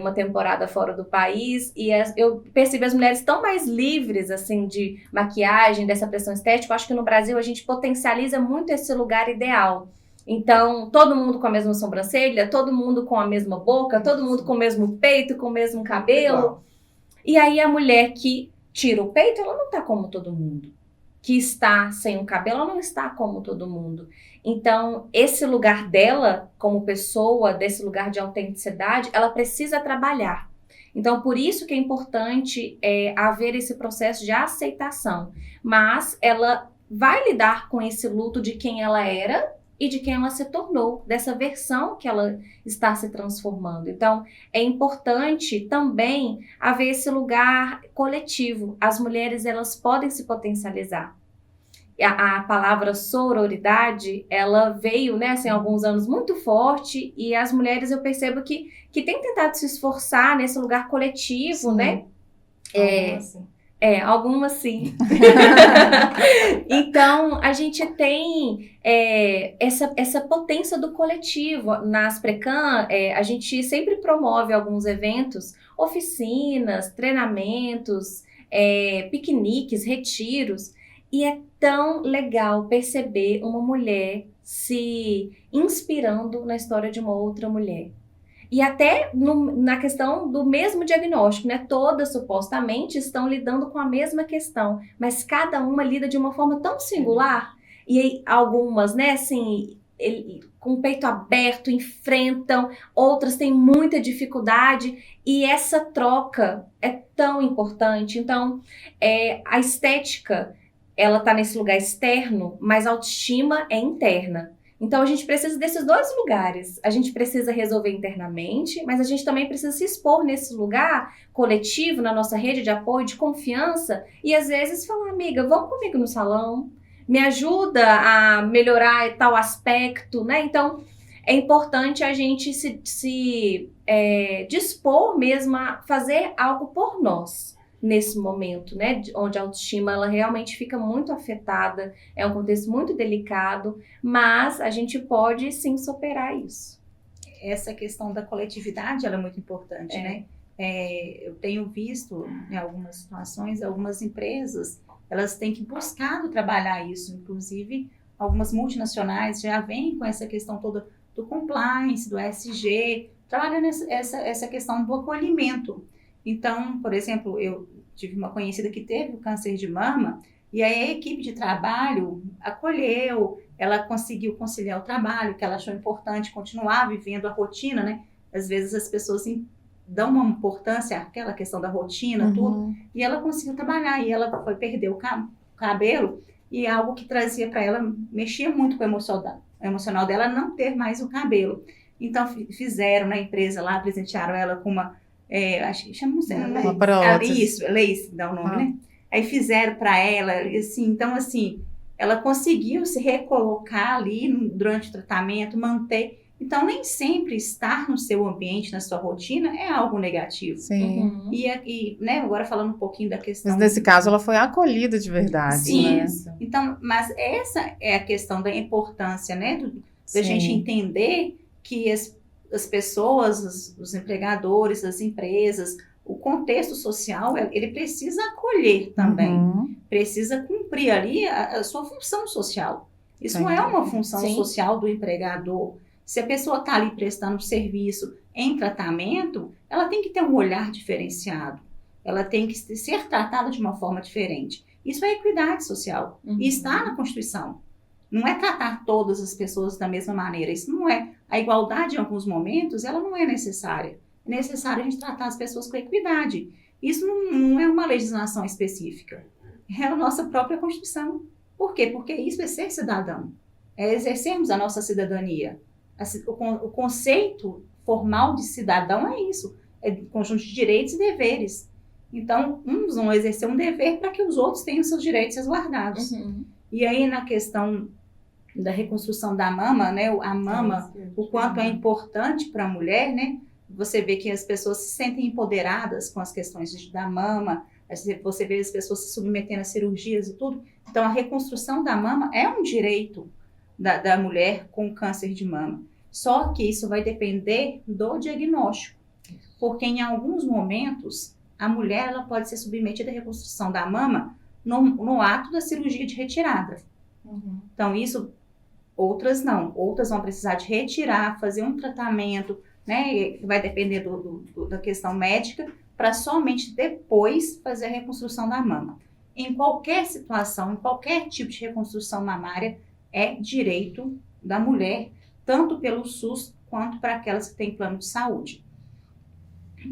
uma temporada fora do país e eu percebi as mulheres tão mais livres, assim, de maquiagem, dessa pressão estética. Eu acho que no Brasil a gente potencializa muito esse lugar ideal. Então, todo mundo com a mesma sobrancelha, todo mundo com a mesma boca, todo mundo com o mesmo peito, com o mesmo cabelo. Legal. E aí a mulher que tira o peito, ela não está como todo mundo. Que está sem o cabelo, ela não está como todo mundo. Então, esse lugar dela, como pessoa, desse lugar de autenticidade, ela precisa trabalhar. Então, por isso que é importante haver esse processo de aceitação. Mas ela vai lidar com esse luto de quem ela era e de quem ela se tornou, dessa versão que ela está se transformando. Então, é importante também haver esse lugar coletivo. As mulheres, elas podem se potencializar. A palavra sororidade, ela veio, né, assim, há alguns anos muito forte, e as mulheres, eu percebo que têm tentado se esforçar nesse lugar coletivo, sim, né? Algumas sim. Então, a gente tem essa potência do coletivo. Na Asprecan, a gente sempre promove alguns eventos, oficinas, treinamentos, piqueniques, retiros. E é tão legal perceber uma mulher se inspirando na história de uma outra mulher. E até na questão do mesmo diagnóstico, né? Todas supostamente estão lidando com a mesma questão, mas cada uma lida de uma forma tão singular. E aí, algumas, né, assim, com o peito aberto, enfrentam, outras têm muita dificuldade, e essa troca é tão importante. Então, a estética, ela está nesse lugar externo, mas a autoestima é interna. Então, a gente precisa desses dois lugares. A gente precisa resolver internamente, mas a gente também precisa se expor nesse lugar coletivo, na nossa rede de apoio, de confiança, e às vezes falar: amiga, vamos comigo no salão, me ajuda a melhorar tal aspecto, né? Então, é importante a gente se dispor mesmo a fazer algo por nós. Nesse momento, né, onde a autoestima ela realmente fica muito afetada, é um contexto muito delicado, mas a gente pode sim superar isso. Essa questão da coletividade ela é muito importante, né? Eu tenho visto em algumas situações, algumas empresas, elas têm que buscar trabalhar isso, inclusive algumas multinacionais já vêm com essa questão toda do compliance, do ESG, trabalhando essa questão do acolhimento. Então, por exemplo, eu tive uma conhecida que teve o câncer de mama E aí a equipe de trabalho acolheu, ela conseguiu conciliar o trabalho, que ela achou importante continuar vivendo a rotina, né? Às vezes as pessoas assim, dão uma importância àquela questão da rotina, tudo, e ela conseguiu trabalhar, e ela foi perder o cabelo, e algo que trazia para ela, mexia muito com o emocional dela, não ter mais o cabelo. Então fizeram na empresa lá, presentearam ela com uma, acho que chama, não sei, uma prótese. Lace, dá o nome, né? Aí fizeram para ela, assim, então assim, ela conseguiu se recolocar ali durante o tratamento, manter. Então, nem sempre estar no seu ambiente, na sua rotina, é algo negativo. Sim. E né, agora falando um pouquinho da questão... Mas nesse caso, ela foi acolhida de verdade, Sim. né? Então, mas essa é a questão da importância, né? Da gente entender que as pessoas, os empregadores, as empresas, o contexto social, ele precisa acolher também. Precisa cumprir ali a sua função social. Isso não é uma função social do empregador. Se a pessoa está ali prestando serviço em tratamento, ela tem que ter um olhar diferenciado. Ela tem que ser tratada de uma forma diferente. Isso é equidade social. E está na Constituição. Não é tratar todas as pessoas da mesma maneira. Isso não é. A igualdade, em alguns momentos, ela não é necessária. É necessário a gente tratar as pessoas com equidade. Isso não é uma legislação específica. É a nossa própria Constituição. Por quê? Porque isso é ser cidadão. É exercermos a nossa cidadania. O conceito formal de cidadão é isso. É conjunto de direitos e deveres. Então, uns vão exercer um dever para que os outros tenham seus direitos resguardados. E aí, na questão da reconstrução da mama, né? A mama, o quanto é importante para a mulher, né? Você vê que as pessoas se sentem empoderadas com as questões da mama, você vê as pessoas se submetendo a cirurgias e tudo. Então, a reconstrução da mama é um direito da mulher com câncer de mama. Só que isso vai depender do diagnóstico. Porque em alguns momentos, a mulher ela pode ser submetida à reconstrução da mama no ato da cirurgia de retirada. Então, isso, outras não. Outras vão precisar de retirar, fazer um tratamento, né? Vai depender da questão médica, para somente depois fazer a reconstrução da mama. Em qualquer situação, em qualquer tipo de reconstrução mamária, é direito da mulher, tanto pelo SUS quanto para aquelas que têm plano de saúde.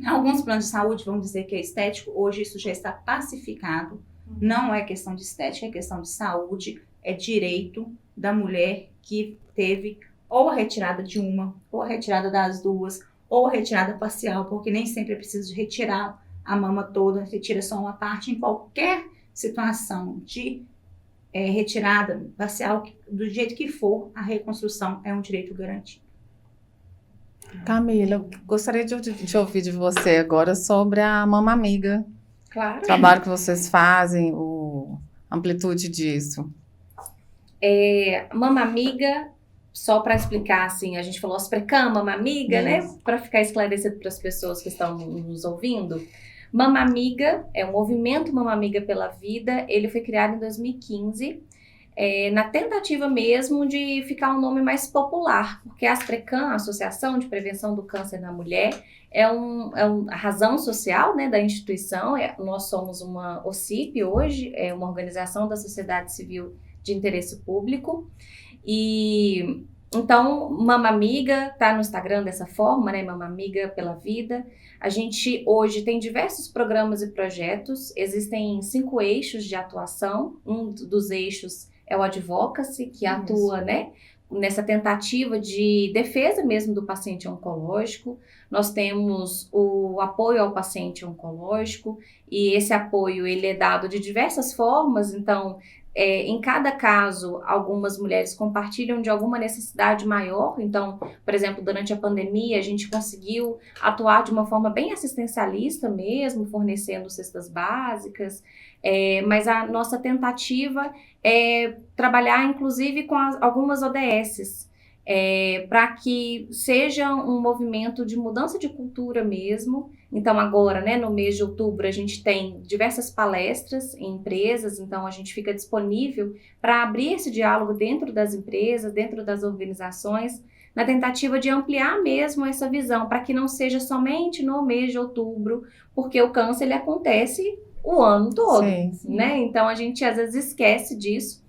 Alguns planos de saúde vão dizer que é estético, hoje isso já está pacificado, não é questão de estética, é questão de saúde, é direito da mulher que teve ou a retirada de uma, ou a retirada das duas, ou a retirada parcial, porque nem sempre é preciso de retirar a mama toda, retira só uma parte. Em qualquer situação de retirada parcial, do jeito que for, a reconstrução é um direito garantido. Camila, eu gostaria de ouvir de você agora sobre a Mama Amiga. Claro. O trabalho que vocês fazem, a amplitude disso. Mama Amiga, só para explicar, assim, a gente falou Asprecam, Mama Amiga, né? Para ficar esclarecido para as pessoas que estão nos ouvindo. Mama Amiga é um movimento Mama Amiga pela Vida. Ele foi criado em 2015, na tentativa mesmo de ficar um nome mais popular, porque a Asprecam, a Associação de Prevenção do Câncer na Mulher, a razão social, né, da instituição. Nós somos uma OCIP hoje, é uma organização da sociedade civil de interesse público. E então, Mama Amiga está no Instagram dessa forma, né? Mama Amiga pela Vida. A gente hoje tem diversos programas e projetos, existem 5 eixos de atuação. Um dos eixos é o Advocacy, que atua, né, nessa tentativa de defesa mesmo do paciente oncológico. Nós temos o apoio ao paciente oncológico, e esse apoio ele é dado de diversas formas. Então, em cada caso, algumas mulheres compartilham de alguma necessidade maior. Então, por exemplo, durante a pandemia, a gente conseguiu atuar de uma forma bem assistencialista mesmo, fornecendo cestas básicas, mas a nossa tentativa é trabalhar, inclusive, com algumas ODSs, para que seja um movimento de mudança de cultura mesmo. Então agora, né, no mês de outubro, a gente tem diversas palestras em empresas, então a gente fica disponível para abrir esse diálogo dentro das empresas, dentro das organizações, na tentativa de ampliar mesmo essa visão, para que não seja somente no mês de outubro, porque o câncer ele acontece o ano todo, Sim. né? Então, a gente às vezes esquece disso.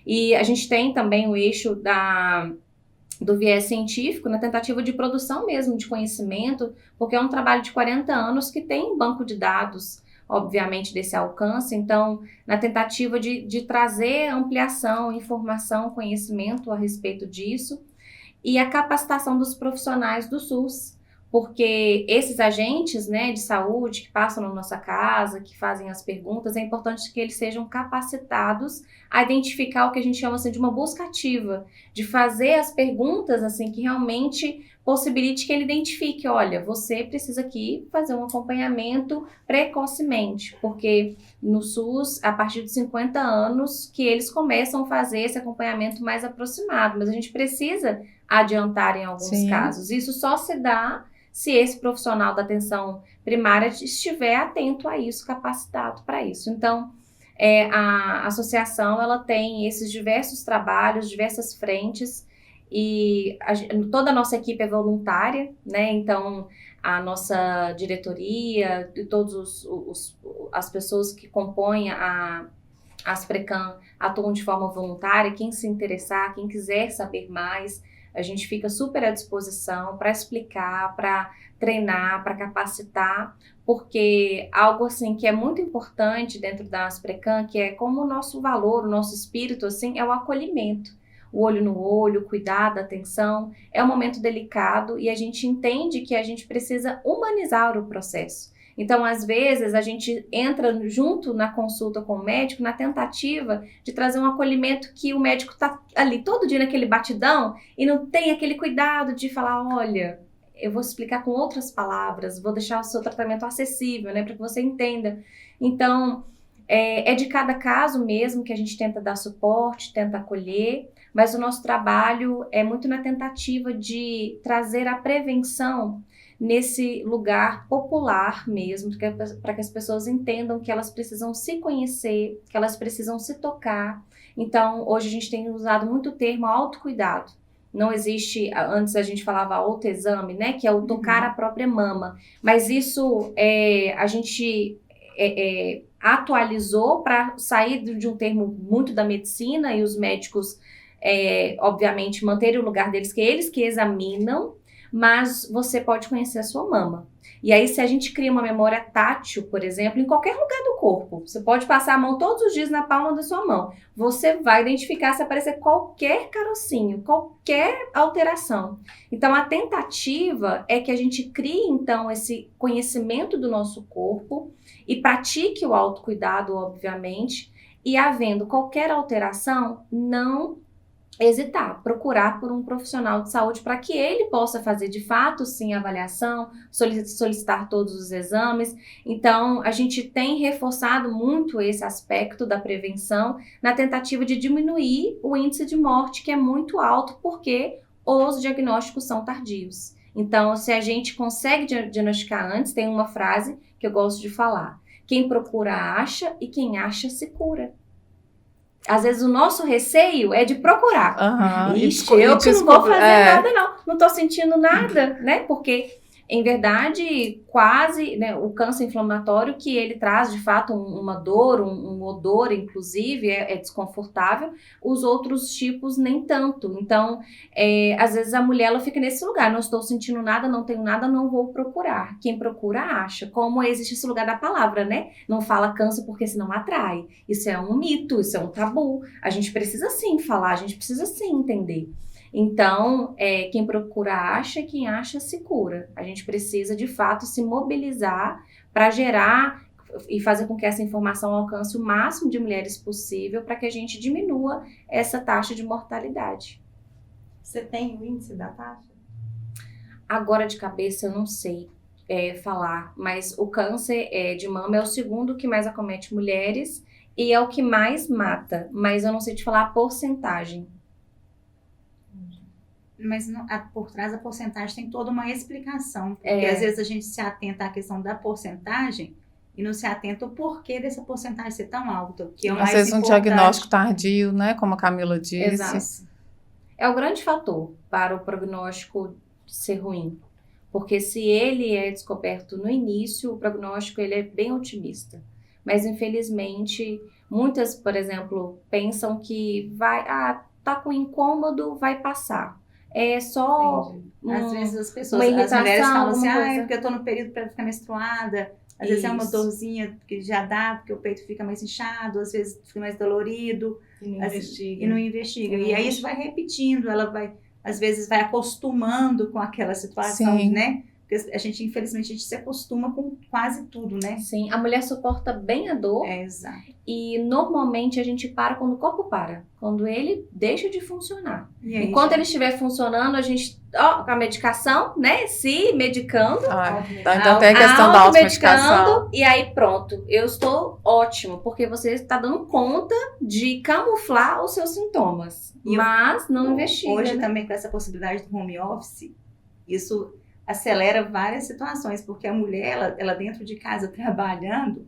E a gente tem também o eixo do viés científico na tentativa de produção mesmo de conhecimento, porque é um trabalho de 40 anos que tem um banco de dados, obviamente, desse alcance. Então, na tentativa de trazer ampliação, informação, conhecimento a respeito disso, e a capacitação dos profissionais do SUS, porque esses agentes, né, de saúde que passam na nossa casa, que fazem as perguntas, é importante que eles sejam capacitados a identificar o que a gente chama assim, de uma busca ativa, de fazer as perguntas assim que realmente possibilite que ele identifique, olha, você precisa aqui fazer um acompanhamento precocemente, porque no SUS, a partir de 50 anos, que eles começam a fazer esse acompanhamento mais aproximado, mas a gente precisa adiantar em alguns Sim. casos. Isso só se dá se esse profissional da atenção primária estiver atento a isso, capacitado para isso. Então, a associação ela tem esses diversos trabalhos, diversas frentes, e toda a nossa equipe é voluntária, né? Então, a nossa diretoria e todas as pessoas que compõem a Asprecan atuam de forma voluntária. Quem se interessar, quem quiser saber mais, a gente fica super à disposição para explicar, para treinar, para capacitar, porque algo assim que é muito importante dentro da Asprecan, que é como o nosso valor, o nosso espírito, assim, é o acolhimento. O olho no olho, cuidado, atenção, é um momento delicado e a gente entende que a gente precisa humanizar o processo. Então, às vezes, a gente entra junto na consulta com o médico na tentativa de trazer um acolhimento que o médico está ali todo dia naquele batidão e não tem aquele cuidado de falar, olha, eu vou explicar com outras palavras, vou deixar o seu tratamento acessível, né, para que você entenda. Então, é de cada caso mesmo que a gente tenta dar suporte, tenta acolher, mas o nosso trabalho é muito na tentativa de trazer a prevenção nesse lugar popular mesmo, para que as pessoas entendam que elas precisam se conhecer, que elas precisam se tocar. Então, hoje a gente tem usado muito o termo autocuidado. Não existe, antes a gente falava autoexame, né, que é o tocar a própria mama, mas isso a gente atualizou para sair de um termo muito da medicina e os médicos, obviamente, manterem o lugar deles, que eles que examinam, mas você pode conhecer a sua mama. E aí, se a gente cria uma memória tátil, por exemplo, em qualquer lugar do corpo, você pode passar a mão todos os dias na palma da sua mão, você vai identificar se aparecer qualquer carocinho, qualquer alteração. Então, a tentativa é que a gente crie, então, esse conhecimento do nosso corpo e pratique o autocuidado, obviamente, e havendo qualquer alteração, não hesitar, procurar por um profissional de saúde para que ele possa fazer de fato sim a avaliação, solicitar todos os exames. Então, a gente tem reforçado muito esse aspecto da prevenção na tentativa de diminuir o índice de morte, que é muito alto porque os diagnósticos são tardios. Então, se a gente consegue diagnosticar antes, tem uma frase que eu gosto de falar: quem procura acha e quem acha se cura. Às vezes o nosso receio é de procurar. Ixi, eu que não vou fazer nada não. Não tô sentindo nada, né? Porque, em verdade, quase, né, o câncer inflamatório que ele traz, de fato, uma dor, um odor, inclusive, é desconfortável. Os outros tipos, nem tanto. Então, às vezes a mulher, ela fica nesse lugar. Não estou sentindo nada, não tenho nada, não vou procurar. Quem procura, acha. Como existe esse lugar da palavra, né? Não fala câncer porque senão atrai. Isso é um mito, isso é um tabu. A gente precisa sim falar, a gente precisa sim entender. Então, quem procura acha, quem acha se cura. A gente precisa, de fato, se mobilizar para gerar e fazer com que essa informação alcance o máximo de mulheres possível para que a gente diminua essa taxa de mortalidade. Você tem o índice da taxa? Agora, de cabeça, eu não sei falar, mas o câncer de mama é o segundo que mais acomete mulheres e é o que mais mata, mas eu não sei te falar a porcentagem. Mas por trás da porcentagem tem toda uma explicação. Porque às vezes a gente se atenta à questão da porcentagem e não se atenta ao porquê dessa porcentagem ser tão alta. Que é o mais às vezes importante. Um diagnóstico tardio, né? Como a Camila disse. Exato. É o grande fator para o prognóstico ser ruim. Porque se ele é descoberto no início, o prognóstico ele é bem otimista. Mas, infelizmente, muitas, por exemplo, pensam que tá com incômodo, vai passar. É só Às vezes as pessoas, uma as mulheres irritação, falam assim, alguma é coisa. porque eu tô no período para ficar menstruada. Às vezes é uma Isso. dorzinha que já dá, porque o peito fica mais inchado, às vezes fica mais dolorido. E não investiga. E não investiga. Não E aí isso vai repetindo, ela vai, às vezes vai acostumando com aquela situação, Sim. né? Porque a gente, infelizmente, a gente se acostuma com quase tudo, né? Sim, a mulher suporta bem a dor Exato. e normalmente a gente para quando o corpo para, quando ele deixa de funcionar. E aí, Enquanto ele estiver funcionando, a gente, com a medicação, né? Se medicando, Então tem a questão da automedicação. automedicando, e aí pronto, eu estou ótimo, porque você está dando conta de camuflar os seus sintomas, E mas não investiga. hoje né? também com essa possibilidade do home office, isso acelera várias situações, porque a mulher, ela dentro de casa trabalhando,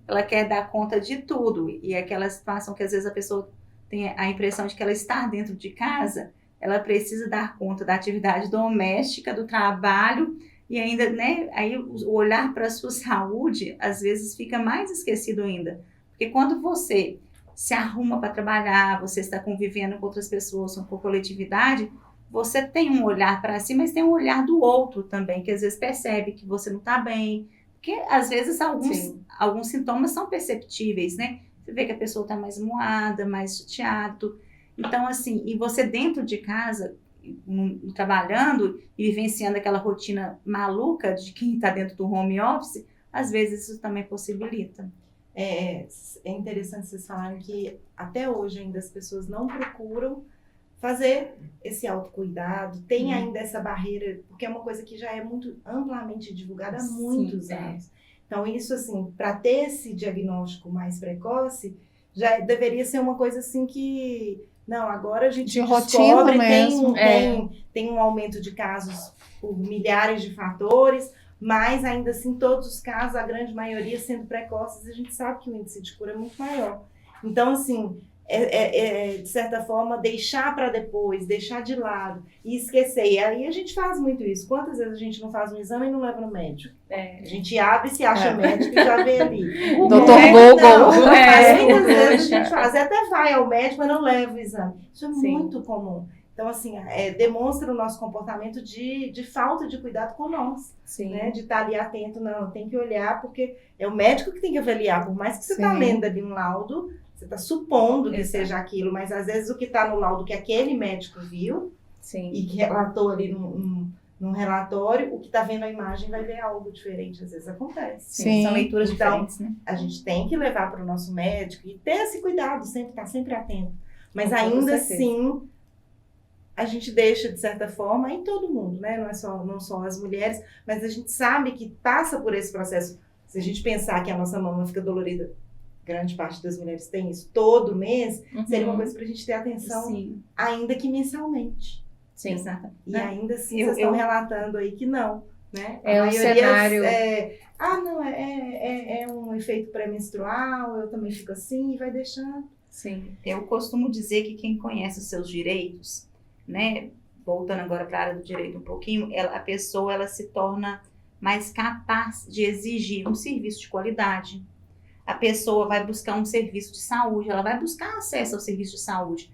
ela quer dar conta de tudo. E aquela situação que às vezes a pessoa tem a impressão de que ela está dentro de casa, ela precisa dar conta da atividade doméstica, do trabalho, e ainda, né, aí o olhar para a sua saúde, às vezes fica mais esquecido ainda. Porque quando você se arruma para trabalhar, você está convivendo com outras pessoas, com coletividade, você tem um olhar para si, mas tem um olhar do outro também, que às vezes percebe que você não está bem. Porque às vezes alguns sintomas são perceptíveis, né? Você vê que a pessoa está mais moada, mais chateada. Então, assim, e você dentro de casa, trabalhando e vivenciando aquela rotina maluca de quem está dentro do home office, às vezes isso também possibilita. É interessante vocês falarem que até hoje ainda as pessoas não procuram fazer esse autocuidado, tem ainda essa barreira, porque é uma coisa que já é muito amplamente divulgada há muitos anos. Então, isso, assim, para ter esse diagnóstico mais precoce, já deveria ser uma coisa assim que, não, agora a gente de descobre, rotina mesmo. tem um aumento de casos por milhares de fatores, mas ainda assim, todos os casos, a grande maioria sendo precoces, a gente sabe que o índice de cura é muito maior. Então, assim, de certa forma, deixar para depois, deixar de lado e esquecer. E aí a gente faz muito isso. Quantas vezes a gente não faz um exame e não leva no médico? A gente abre, se acha médico e já vê ali. Dr. Google. Muitas vezes a gente faz, até vai ao médico, mas não leva o exame. Isso é muito comum. Então, assim, demonstra o nosso comportamento de falta de cuidado com nós. Né? De estar ali atento, não, tem que olhar, porque é o médico que tem que avaliar. Por mais que você está lendo ali um laudo, você está supondo que seja aquilo, mas às vezes o que está no laudo que aquele médico viu e que relatou ali num relatório, o que está vendo a imagem vai ver algo diferente. Às vezes acontece. Sim. São leituras diferentes, né? A gente tem que levar para o nosso médico e ter esse cuidado, estar sempre atento. Mas Com ainda certeza. assim, a gente deixa, de certa forma, em todo mundo, né? Não só as mulheres, mas a gente sabe que passa por esse processo. Se a gente pensar que a nossa mama fica dolorida, grande parte das mulheres tem isso todo mês, seria uma coisa para a gente ter atenção, ainda que mensalmente. Sim. Exato. E ainda assim, vocês estão relatando aí que não, né? É um cenário... não, é um efeito pré-menstrual, eu também fico assim, e vai deixando. Sim. Eu costumo dizer que quem conhece os seus direitos, né, voltando agora para a área do direito um pouquinho, a pessoa ela se torna mais capaz de exigir um serviço de qualidade. A pessoa vai buscar um serviço de saúde, ela vai buscar acesso ao serviço de saúde.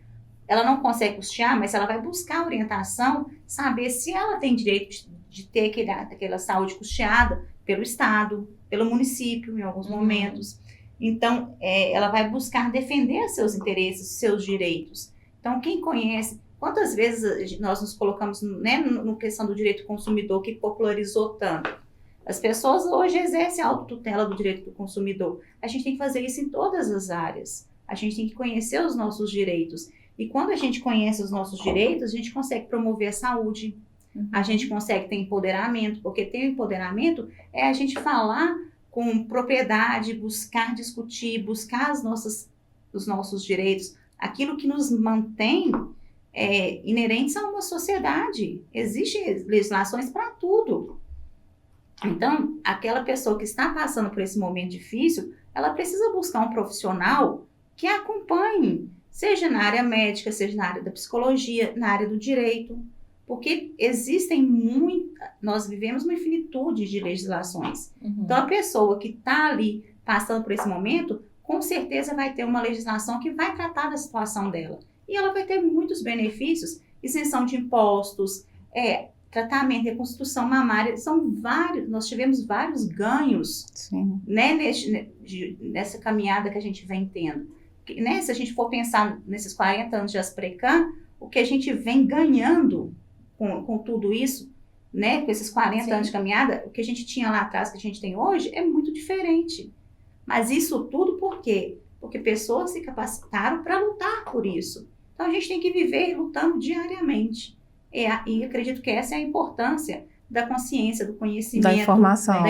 Ela não consegue custear, mas ela vai buscar orientação, saber se ela tem direito de ter aquela saúde custeada pelo Estado, pelo município, em alguns momentos. Então, ela vai buscar defender seus interesses, seus direitos. Então, quem conhece... Quantas vezes nós nos colocamos, né, na questão do direito do consumidor, que popularizou tanto? As pessoas hoje exercem a autotutela do direito do consumidor. A gente tem que fazer isso em todas as áreas. A gente tem que conhecer os nossos direitos. E quando a gente conhece os nossos direitos, a gente consegue promover a saúde. A gente consegue ter empoderamento, porque ter empoderamento é a gente falar com propriedade, buscar discutir, buscar os nossos direitos, aquilo que nos mantém inerentes a uma sociedade. Existem legislações para tudo. Então, aquela pessoa que está passando por esse momento difícil, ela precisa buscar um profissional que a acompanhe, seja na área médica, seja na área da psicologia, na área do direito, porque nós vivemos uma infinitude de legislações. Então, a pessoa que está ali passando por esse momento, com certeza vai ter uma legislação que vai tratar da situação dela. E ela vai ter muitos benefícios, isenção de impostos, tratamento, reconstrução mamária, são vários, nós tivemos vários ganhos, Sim. né, nessa caminhada que a gente vem tendo. Né, se a gente for pensar nesses 40 anos de Asprecan, o que a gente vem ganhando com tudo isso, né, com esses 40 anos de caminhada, o que a gente tinha lá atrás, que a gente tem hoje, é muito diferente. Mas isso tudo por quê? Porque pessoas se capacitaram para lutar por isso. Então a gente tem que viver lutando diariamente. E acredito que essa é a importância da consciência, do conhecimento, da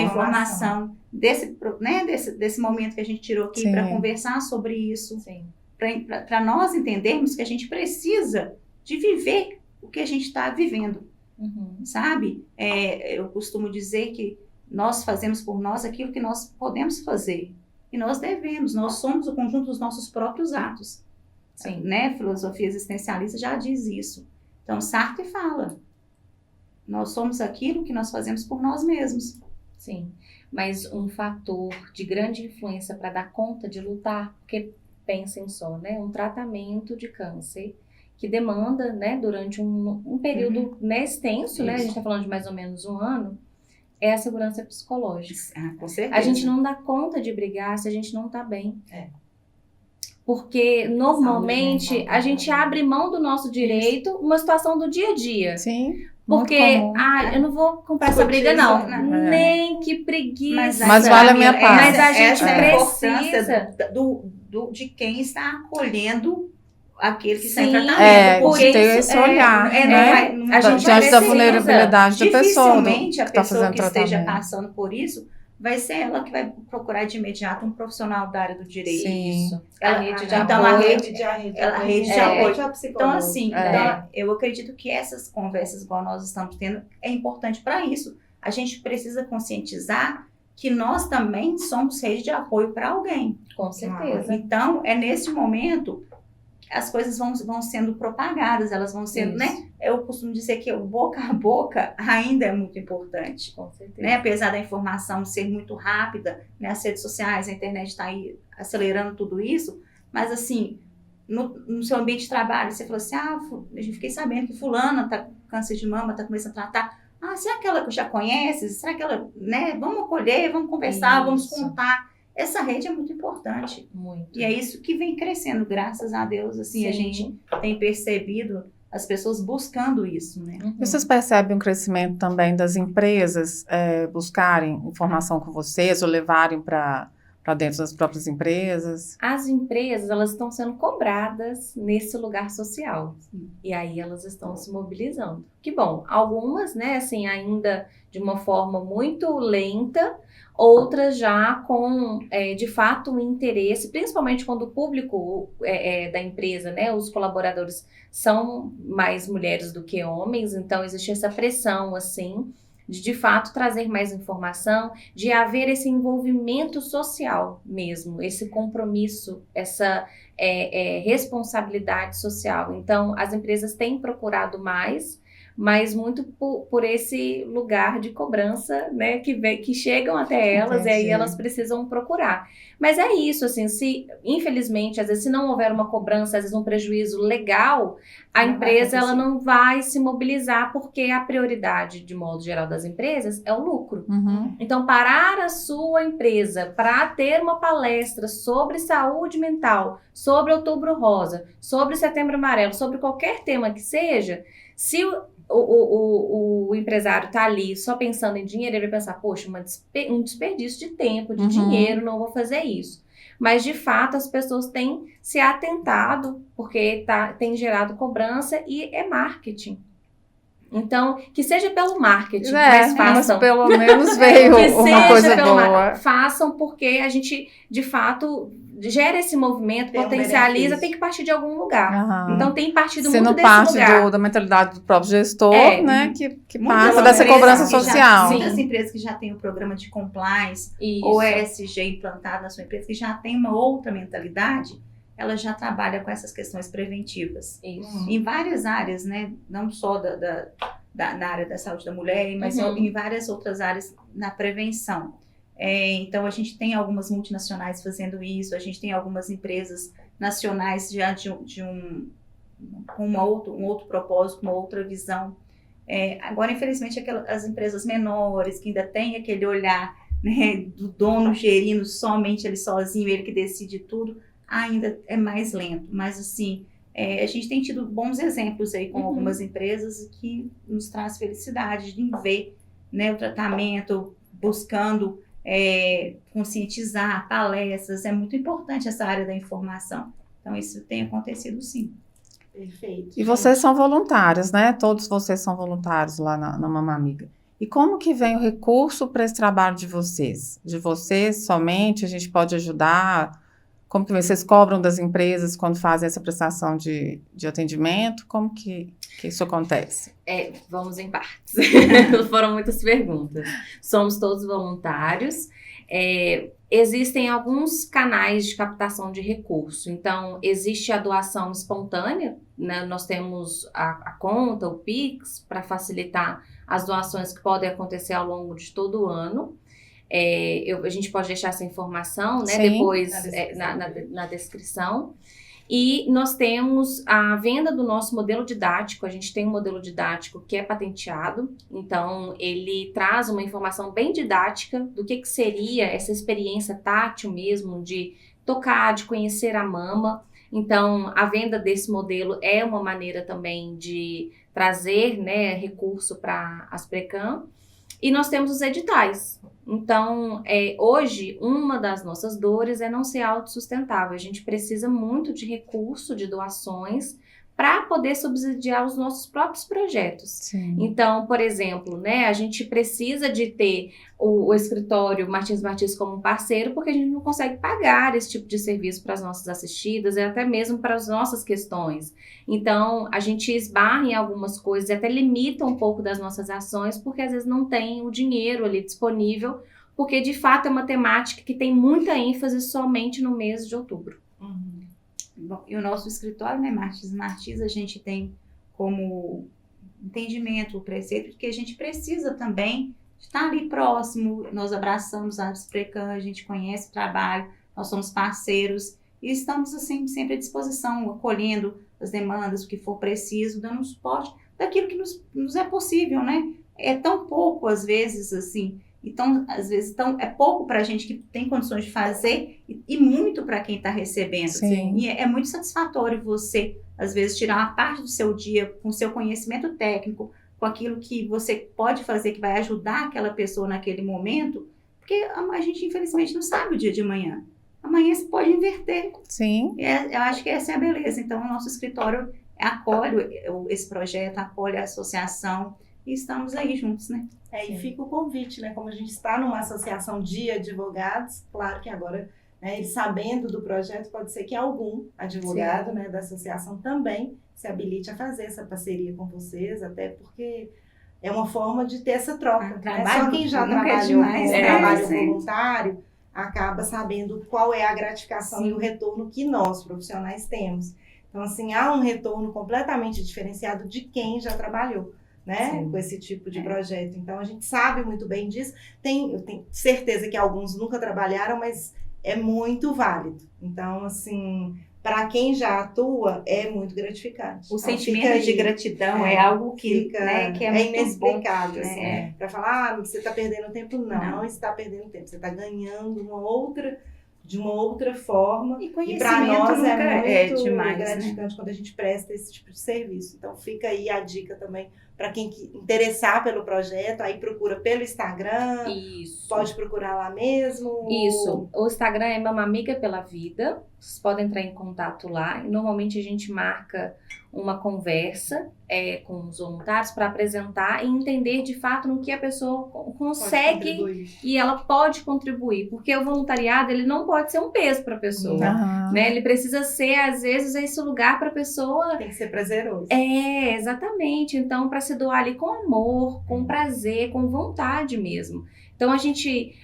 informação desse momento que a gente tirou aqui para conversar sobre isso, para nós entendermos que a gente precisa de viver o que a gente está vivendo, sabe? Eu costumo dizer que nós fazemos por nós aquilo que nós podemos fazer e nós devemos, nós somos o conjunto dos nossos próprios atos. Sim. Né? A filosofia existencialista já diz isso. Então, Sartre fala, nós somos aquilo que nós fazemos por nós mesmos. Sim, mas um fator de grande influência para dar conta de lutar, porque pensem só, né, um tratamento de câncer que demanda, né, durante um período extenso, né, a gente está falando de mais ou menos 1 ano, é a segurança psicológica. Com certeza. A gente não dá conta de brigar se a gente não está bem. Porque, normalmente, a gente abre mão do nosso direito uma situação do dia a dia. Sim. Porque, eu não vou comprar essa briga, não. Nem que preguiça. Mas vale a minha paz. Mas a gente precisa de quem está acolhendo aquele que está em tratamento. Porque ter esse olhar, a gente diante da vulnerabilidade da pessoa. Dificilmente a pessoa que esteja passando por isso vai ser ela que vai procurar de imediato um profissional da área do direito. Sim. Isso. A rede de apoio. Então, assim, eu acredito que essas conversas, igual nós estamos tendo, é importante para isso. A gente precisa conscientizar que nós também somos rede de apoio para alguém. Com certeza. Então, é nesse momento as coisas vão sendo propagadas, elas vão sendo, né? Eu costumo dizer que o boca a boca ainda é muito importante. Com certeza. Né? Apesar da informação ser muito rápida, né? As redes sociais, a internet está aí acelerando tudo isso, mas assim, no seu ambiente de trabalho, você falou assim, eu fiquei sabendo que fulana está com câncer de mama, está começando a tratar. Será que ela já conhece? Será que ela, né? Vamos acolher, vamos conversar, vamos contar. Essa rede é muito importante. Muito. E é isso que vem crescendo, graças a Deus. Assim, a gente tem percebido as pessoas buscando isso, né? E vocês percebem um crescimento também das empresas buscarem informação com vocês ou levarem para dentro das próprias empresas? As empresas, elas estão sendo cobradas nesse lugar social. E aí elas estão se mobilizando. Que bom, algumas, né, assim, ainda de uma forma muito lenta, outras já com, de fato, um interesse, principalmente quando o público da empresa, né, os colaboradores são mais mulheres do que homens, então existe essa pressão, assim, de fato trazer mais informação, de haver esse envolvimento social mesmo, esse compromisso, essa responsabilidade social. Então, as empresas têm procurado mais, mas muito por esse lugar de cobrança, né, que chegam até elas. Entendi. E aí elas precisam procurar. Mas é isso, assim, infelizmente, às vezes, se não houver uma cobrança, às vezes um prejuízo legal, a empresa ela não vai se mobilizar, porque a prioridade, de modo geral, das empresas é o lucro. Então, parar a sua empresa para ter uma palestra sobre saúde mental, sobre Outubro Rosa, sobre Setembro Amarelo, sobre qualquer tema que seja, se o empresário está ali só pensando em dinheiro, ele vai pensar, poxa, um desperdício de tempo, de dinheiro, não vou fazer isso. Mas, de fato, as pessoas têm se atentado, porque tem gerado cobrança e é marketing. Então, que seja pelo marketing, mas façam. Mas pelo menos veio uma coisa boa. Façam, porque a gente, de fato, gera esse movimento, potencializa, tem que partir de algum lugar. Então, tem partido muito desse lugar. Se não parte da mentalidade do próprio gestor, né, que passa dessa cobrança social. Muitas empresas que já têm o programa de compliance, ou ESG implantado na sua empresa, que já tem uma outra mentalidade, ela já trabalha com essas questões preventivas. Em várias áreas, né, não só na área da saúde da mulher, mas em várias outras áreas na prevenção. Então, a gente tem algumas multinacionais fazendo isso, a gente tem algumas empresas nacionais já com um outro propósito, uma outra visão. Agora, infelizmente, as empresas menores, que ainda têm aquele olhar, né, do dono gerindo somente ele sozinho, ele que decide tudo, ainda é mais lento. Mas, assim, a gente tem tido bons exemplos aí com algumas empresas que nos traz felicidade de ver, né, o tratamento, buscando conscientizar, palestras. É muito importante essa área da informação. Então, isso tem acontecido, sim. Perfeito. E vocês são voluntários, né? Todos vocês são voluntários lá na Mama Amiga. E como que vem o recurso para esse trabalho de vocês? De vocês somente, a gente pode ajudar? Como que vocês cobram das empresas quando fazem essa prestação de atendimento? Como que isso acontece? Vamos em partes. Foram muitas perguntas. Somos todos voluntários. Existem alguns canais de captação de recurso. Então, existe a doação espontânea, né? Nós temos a conta, o Pix, para facilitar as doações que podem acontecer ao longo de todo o ano. A gente pode deixar essa informação, né? Sim, Depois na descrição. E nós temos a venda do nosso modelo didático. A gente tem um modelo didático que é patenteado, então ele traz uma informação bem didática do que seria essa experiência tátil mesmo, de tocar, de conhecer a mama. Então, a venda desse modelo é uma maneira também de trazer, né, recurso para as Precam. E nós temos os editais. Então, hoje, uma das nossas dores é não ser autossustentável. A gente precisa muito de recurso, de doações, para poder subsidiar os nossos próprios projetos. Sim. Então, por exemplo, né, a gente precisa de ter o escritório Martins como um parceiro, porque a gente não consegue pagar esse tipo de serviço para as nossas assistidas e até mesmo para as nossas questões. Então, a gente esbarra em algumas coisas e até limita um pouco das nossas ações, porque às vezes não tem o dinheiro ali disponível, porque de fato é uma temática que tem muita ênfase somente no mês de outubro. Bom, e o nosso escritório, né, Martins, a gente tem como entendimento, o preceito, de que a gente precisa também estar ali próximo. Nós abraçamos a Precam, a gente conhece o trabalho, nós somos parceiros e estamos assim, sempre à disposição, acolhendo as demandas, o que for preciso, dando suporte daquilo que nos é possível, né? É tão pouco, às vezes, assim, então, às vezes, é pouco para a gente que tem condições de fazer e muito para quem está recebendo. Sim. E é muito satisfatório você, às vezes, tirar uma parte do seu dia com o seu conhecimento técnico, com aquilo que você pode fazer, que vai ajudar aquela pessoa naquele momento, porque a gente, infelizmente, não sabe o dia de amanhã. Amanhã você pode inverter. Sim. Eu acho que essa é a beleza. Então, o nosso escritório acolhe esse projeto, acolhe a associação e estamos aí juntos, né? E fica o convite, né? Como a gente está numa associação de advogados, claro que agora, né, eles sabendo do projeto, pode ser que algum advogado, né, da associação também se habilite a fazer essa parceria com vocês, até porque é uma forma de ter essa troca. Né? Só quem já trabalhou com trabalho voluntário acaba sabendo qual é a gratificação e o retorno que nós, profissionais, temos. Então, assim, há um retorno completamente diferenciado de quem já trabalhou, né, com esse tipo de projeto. Então, a gente sabe muito bem disso. Eu tenho certeza que alguns nunca trabalharam, mas é muito válido. Então, assim, para quem já atua, é muito gratificante. O então, sentimento de gratidão é algo que, né, que é inexplicável. Bom, assim, para falar, você está perdendo tempo. Não está perdendo tempo. Você está ganhando de uma outra forma. E para nós é muito demais, gratificante, né, quando a gente presta esse tipo de serviço. Então, fica aí a dica também para quem interessar pelo projeto, aí procura pelo Instagram. Isso. Pode procurar lá mesmo. Isso. O Instagram é Mama Amiga pela Vida. Vocês podem entrar em contato lá. Normalmente a gente marca uma conversa com os voluntários para apresentar e entender de fato no que a pessoa consegue e ela pode contribuir. Porque o voluntariado, ele não pode ser um peso para a pessoa. Né? Ele precisa ser, às vezes, esse lugar para a pessoa... Tem que ser prazeroso. Exatamente. Então, para se doar ali com amor, com prazer, com vontade mesmo. Então, a gente,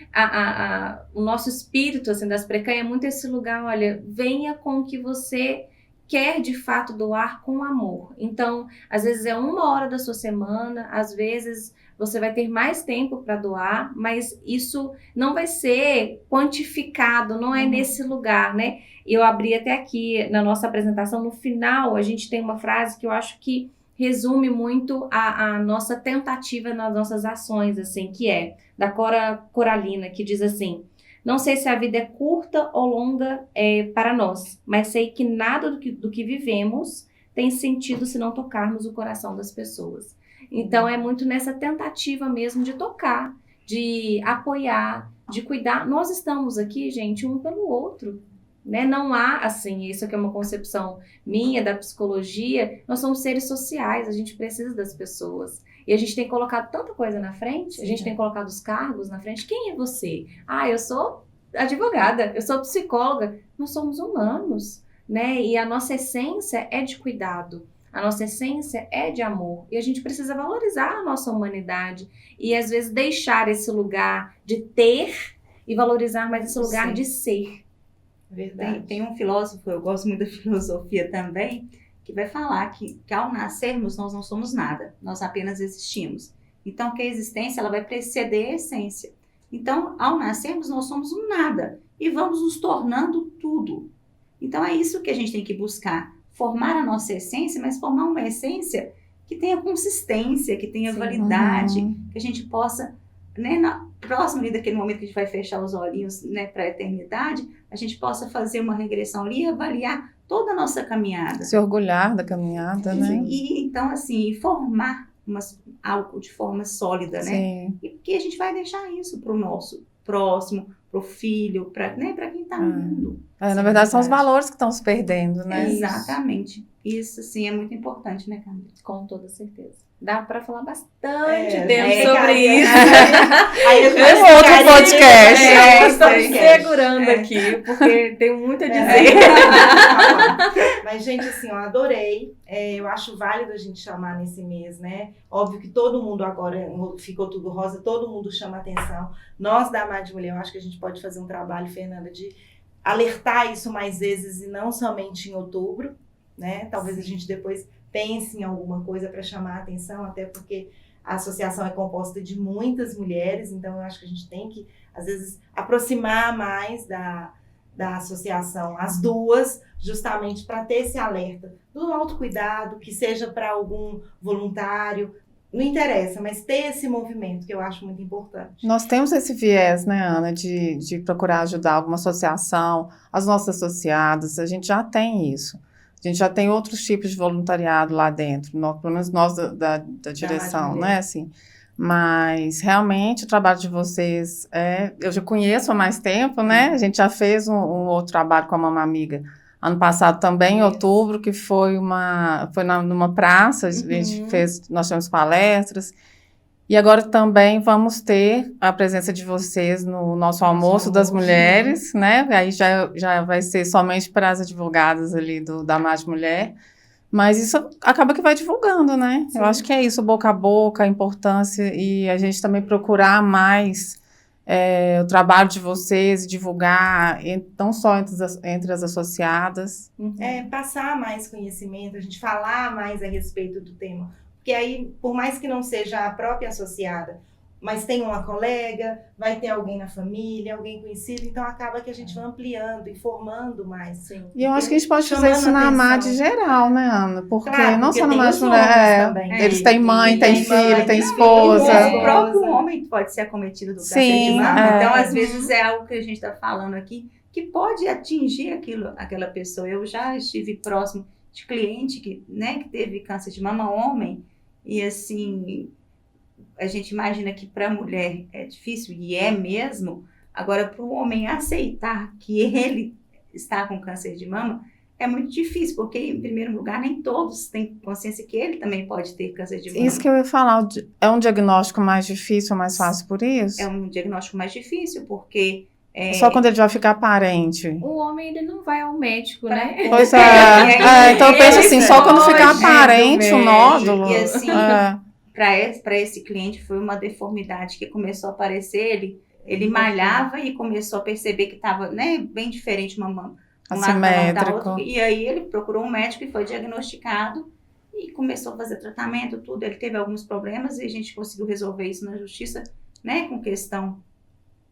o nosso espírito, assim, das Precam é muito esse lugar, olha, venha com o que você quer de fato doar com amor. Então, às vezes é 1 hora da sua semana, às vezes você vai ter mais tempo para doar, mas isso não vai ser quantificado, não é nesse lugar, né? Eu abri até aqui na nossa apresentação, no final a gente tem uma frase que eu acho que resume muito a nossa tentativa nas nossas ações, assim, que é da Cora Coralina, que diz assim: não sei se a vida é curta ou longa para nós, mas sei que nada do que vivemos tem sentido se não tocarmos o coração das pessoas. Então, é muito nessa tentativa mesmo de tocar, de apoiar, de cuidar. Nós estamos aqui, gente, um pelo outro, né? Não há, assim, isso aqui é uma concepção minha, da psicologia, nós somos seres sociais, a gente precisa das pessoas. E a gente tem colocado tanta coisa na frente, a gente tem colocado os cargos na frente. Quem é você? Ah, eu sou advogada, eu sou psicóloga. Nós somos humanos, né? E a nossa essência é de cuidado. A nossa essência é de amor. E a gente precisa valorizar a nossa humanidade. E, às vezes, deixar esse lugar de ter e valorizar mais esse lugar de ser. Verdade. Tem um filósofo, eu gosto muito da filosofia também, que vai falar que ao nascermos nós não somos nada, nós apenas existimos. Então, que a existência ela vai preceder a essência. Então, ao nascermos nós somos um nada e vamos nos tornando tudo. Então, é isso que a gente tem que buscar. Formar a nossa essência, mas formar uma essência que tenha consistência, que tenha validade, que a gente possa, né, próximo ali daquele momento que a gente vai fechar os olhinhos, né, para a eternidade, a gente possa fazer uma regressão ali e avaliar toda a nossa caminhada. Se orgulhar da caminhada, né? E então, assim, formar algo de forma sólida, né? Sim. E que a gente vai deixar isso para o nosso próximo, para o filho, para quem está vindo. Na verdade, são os valores que estão se perdendo, né? Exatamente. Isso, sim, é muito importante, né, Camila? Com toda certeza. Dá para falar bastante tempo sobre Karine, isso. Aí É outro podcast. Eu estou me segurando aqui, porque tenho muito a dizer. Mas, gente, assim, eu adorei. Eu acho válido a gente chamar nesse mês, né? Óbvio que todo mundo agora ficou tudo rosa, todo mundo chama atenção. Nós da Amar de Mulher, eu acho que a gente pode fazer um trabalho, Fernanda, de alertar isso mais vezes e não somente em outubro, né? Talvez a gente depois pense em alguma coisa para chamar a atenção, até porque a associação é composta de muitas mulheres, então eu acho que a gente tem que, às vezes, aproximar mais da associação, as duas, justamente para ter esse alerta do autocuidado, que seja para algum voluntário, não interessa, mas ter esse movimento que eu acho muito importante. Nós temos esse viés, né, Ana, de procurar ajudar alguma associação, as nossas associadas, a gente já tem isso. A gente já tem outros tipos de voluntariado lá dentro, pelo menos nós da direção, né, assim. Mas, realmente, o trabalho de vocês eu já conheço há mais tempo, né? A gente já fez um outro trabalho com a Mama Amiga ano passado também, em outubro, que foi numa praça, nós tivemos palestras. E agora também vamos ter a presença de vocês no nosso almoço das mulheres, né? Aí já vai ser somente para as advogadas ali da Amar de Mulher. Mas isso acaba que vai divulgando, né? Sim. Eu acho que é isso, boca a boca, a importância, e a gente também procurar mais o trabalho de vocês, divulgar, não só entre as associadas. Passar mais conhecimento, a gente falar mais a respeito do tema. Porque aí, por mais que não seja a própria associada, mas tem uma colega, vai ter alguém na família, alguém conhecido, então acaba que a gente vai ampliando e formando mais. Sim. E eu acho que a gente pode fazer isso na Amar de geral, né, Ana? Porque não só na Amar de Mulher, eles têm mãe, têm filho, têm esposa. O próprio homem pode ser acometido do câncer de mama. Então, às vezes, é algo que a gente está falando aqui, que pode atingir aquela pessoa. Eu já estive próximo de cliente que teve câncer de mama, homem, e assim, a gente imagina que para a mulher é difícil, e é mesmo. Agora, para o homem aceitar que ele está com câncer de mama, é muito difícil, porque, em primeiro lugar, nem todos têm consciência que ele também pode ter câncer de mama. Isso que eu ia falar, é um diagnóstico mais difícil ou mais fácil por isso? É um diagnóstico mais difícil, porque... Só quando ele já ficar aparente. O homem, ele não vai ao médico, né? Pois então eu penso assim, só quando ficar aparente o nódulo. E assim, para esse cliente foi uma deformidade que começou a aparecer, ele malhava e começou a perceber que estava bem diferente, um lado da mão da Assimétrico. outra. E aí ele procurou um médico e foi diagnosticado e começou a fazer tratamento, tudo. Ele teve alguns problemas e a gente conseguiu resolver isso na justiça, né, com questão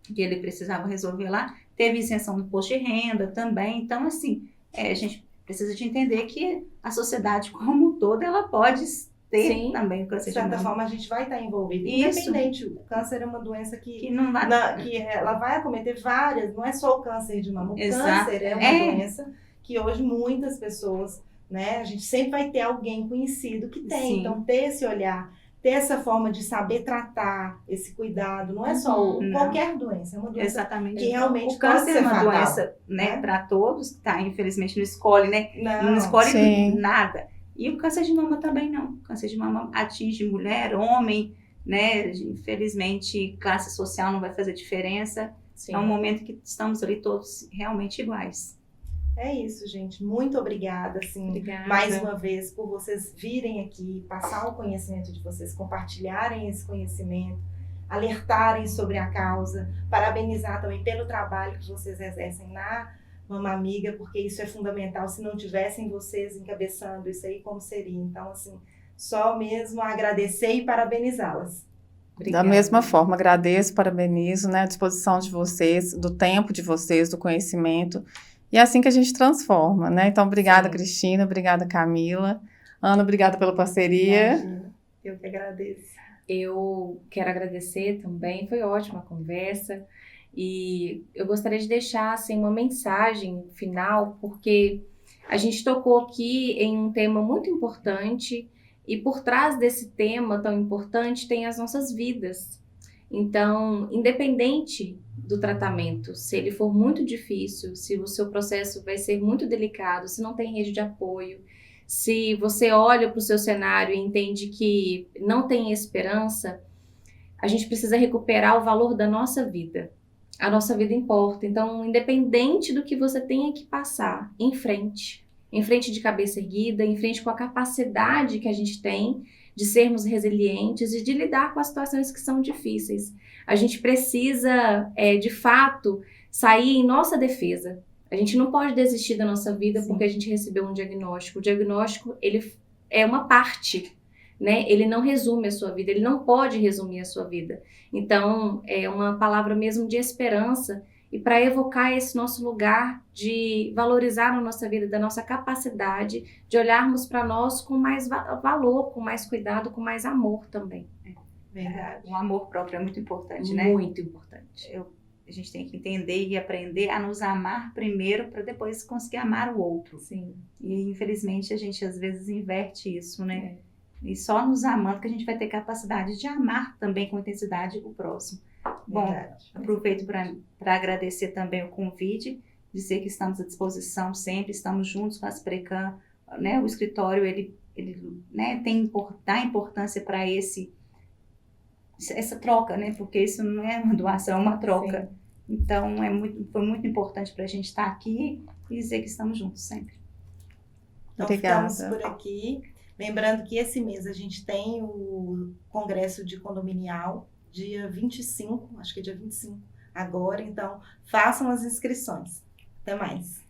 que ele precisava resolver lá. Teve isenção do imposto de renda também. Então, assim, a gente precisa de entender que a sociedade como um todo, ela pode ter Sim. também o De câncer de certa mama. forma, a gente vai estar envolvido. Isso. Independente, o câncer é uma doença Que não vai... que ela vai acometer várias, não é só o câncer de mama. O Exato. câncer é uma doença que hoje muitas pessoas, né, a gente sempre vai ter alguém conhecido que tem. Sim. Então, ter esse olhar, ter essa forma de saber tratar, esse cuidado, não é só Não. qualquer doença, é uma doença Exatamente. que realmente O câncer pode ser é uma fatal, doença, né, né? para todos, tá? Infelizmente não escolhe, né? Não Não, escolhe Sim. nada. E o câncer de mama também não. O câncer de mama atinge mulher, homem, né? Infelizmente, classe social não vai fazer diferença. Sim. É um momento que estamos ali todos realmente iguais. é isso, gente. Muito obrigada, assim, Obrigada. mais uma vez, por vocês virem aqui, passar o conhecimento de vocês, compartilharem esse conhecimento, alertarem sobre a causa, parabenizar também pelo trabalho que vocês exercem na Mama Amiga, porque isso é fundamental. Se não tivessem vocês encabeçando isso aí, como seria? Então, assim, só mesmo agradecer e parabenizá-las. Da mesma forma, agradeço, parabenizo, né, a disposição de vocês, do tempo de vocês, do conhecimento. E é assim que a gente transforma, né? Então, obrigada, Sim. Cristina, obrigada, Camila. Ana, obrigada pela parceria. Imagina. Eu que agradeço. Eu quero agradecer também, foi ótima a conversa e eu gostaria de deixar assim, uma mensagem final, porque a gente tocou aqui em um tema muito importante e por trás desse tema tão importante tem as nossas vidas. Então, independente do tratamento, se ele for muito difícil, se o seu processo vai ser muito delicado, se não tem rede de apoio, se você olha para o seu cenário e entende que não tem esperança, a gente precisa recuperar o valor da nossa vida. A nossa vida importa. Então, independente do que você tenha que passar, em frente de cabeça erguida, em frente com a capacidade que a gente tem de sermos resilientes e de lidar com as situações que são difíceis. A gente precisa, de fato, sair em nossa defesa. A gente não pode desistir da nossa vida porque a gente recebeu um diagnóstico. O diagnóstico, ele é uma parte, né? Ele não resume a sua vida, ele não pode resumir a sua vida. Então, é uma palavra mesmo de esperança e para evocar esse nosso lugar de valorizar a nossa vida, da nossa capacidade de olharmos para nós com mais valor, com mais cuidado, com mais amor também. Verdade. O amor próprio é muito importante, né? Muito importante. A gente tem que entender e aprender a nos amar primeiro para depois conseguir amar o outro. Sim. E infelizmente a gente às vezes inverte isso, né? E só nos amando que a gente vai ter capacidade de amar também com intensidade o próximo. Bom, Verdade. aproveito para agradecer também o convite, dizer que estamos à disposição sempre, estamos juntos com a Asprecan, né? O escritório ele né, dá importância para essa troca, né? Porque isso não é uma doação, é uma troca. Sim. Então, foi muito importante para a gente estar aqui e dizer que estamos juntos sempre. Então, Obrigada. ficamos por aqui. Lembrando que esse mês a gente tem o Congresso de Condominial, dia 25, acho que é dia 25 agora. Então, façam as inscrições. Até mais.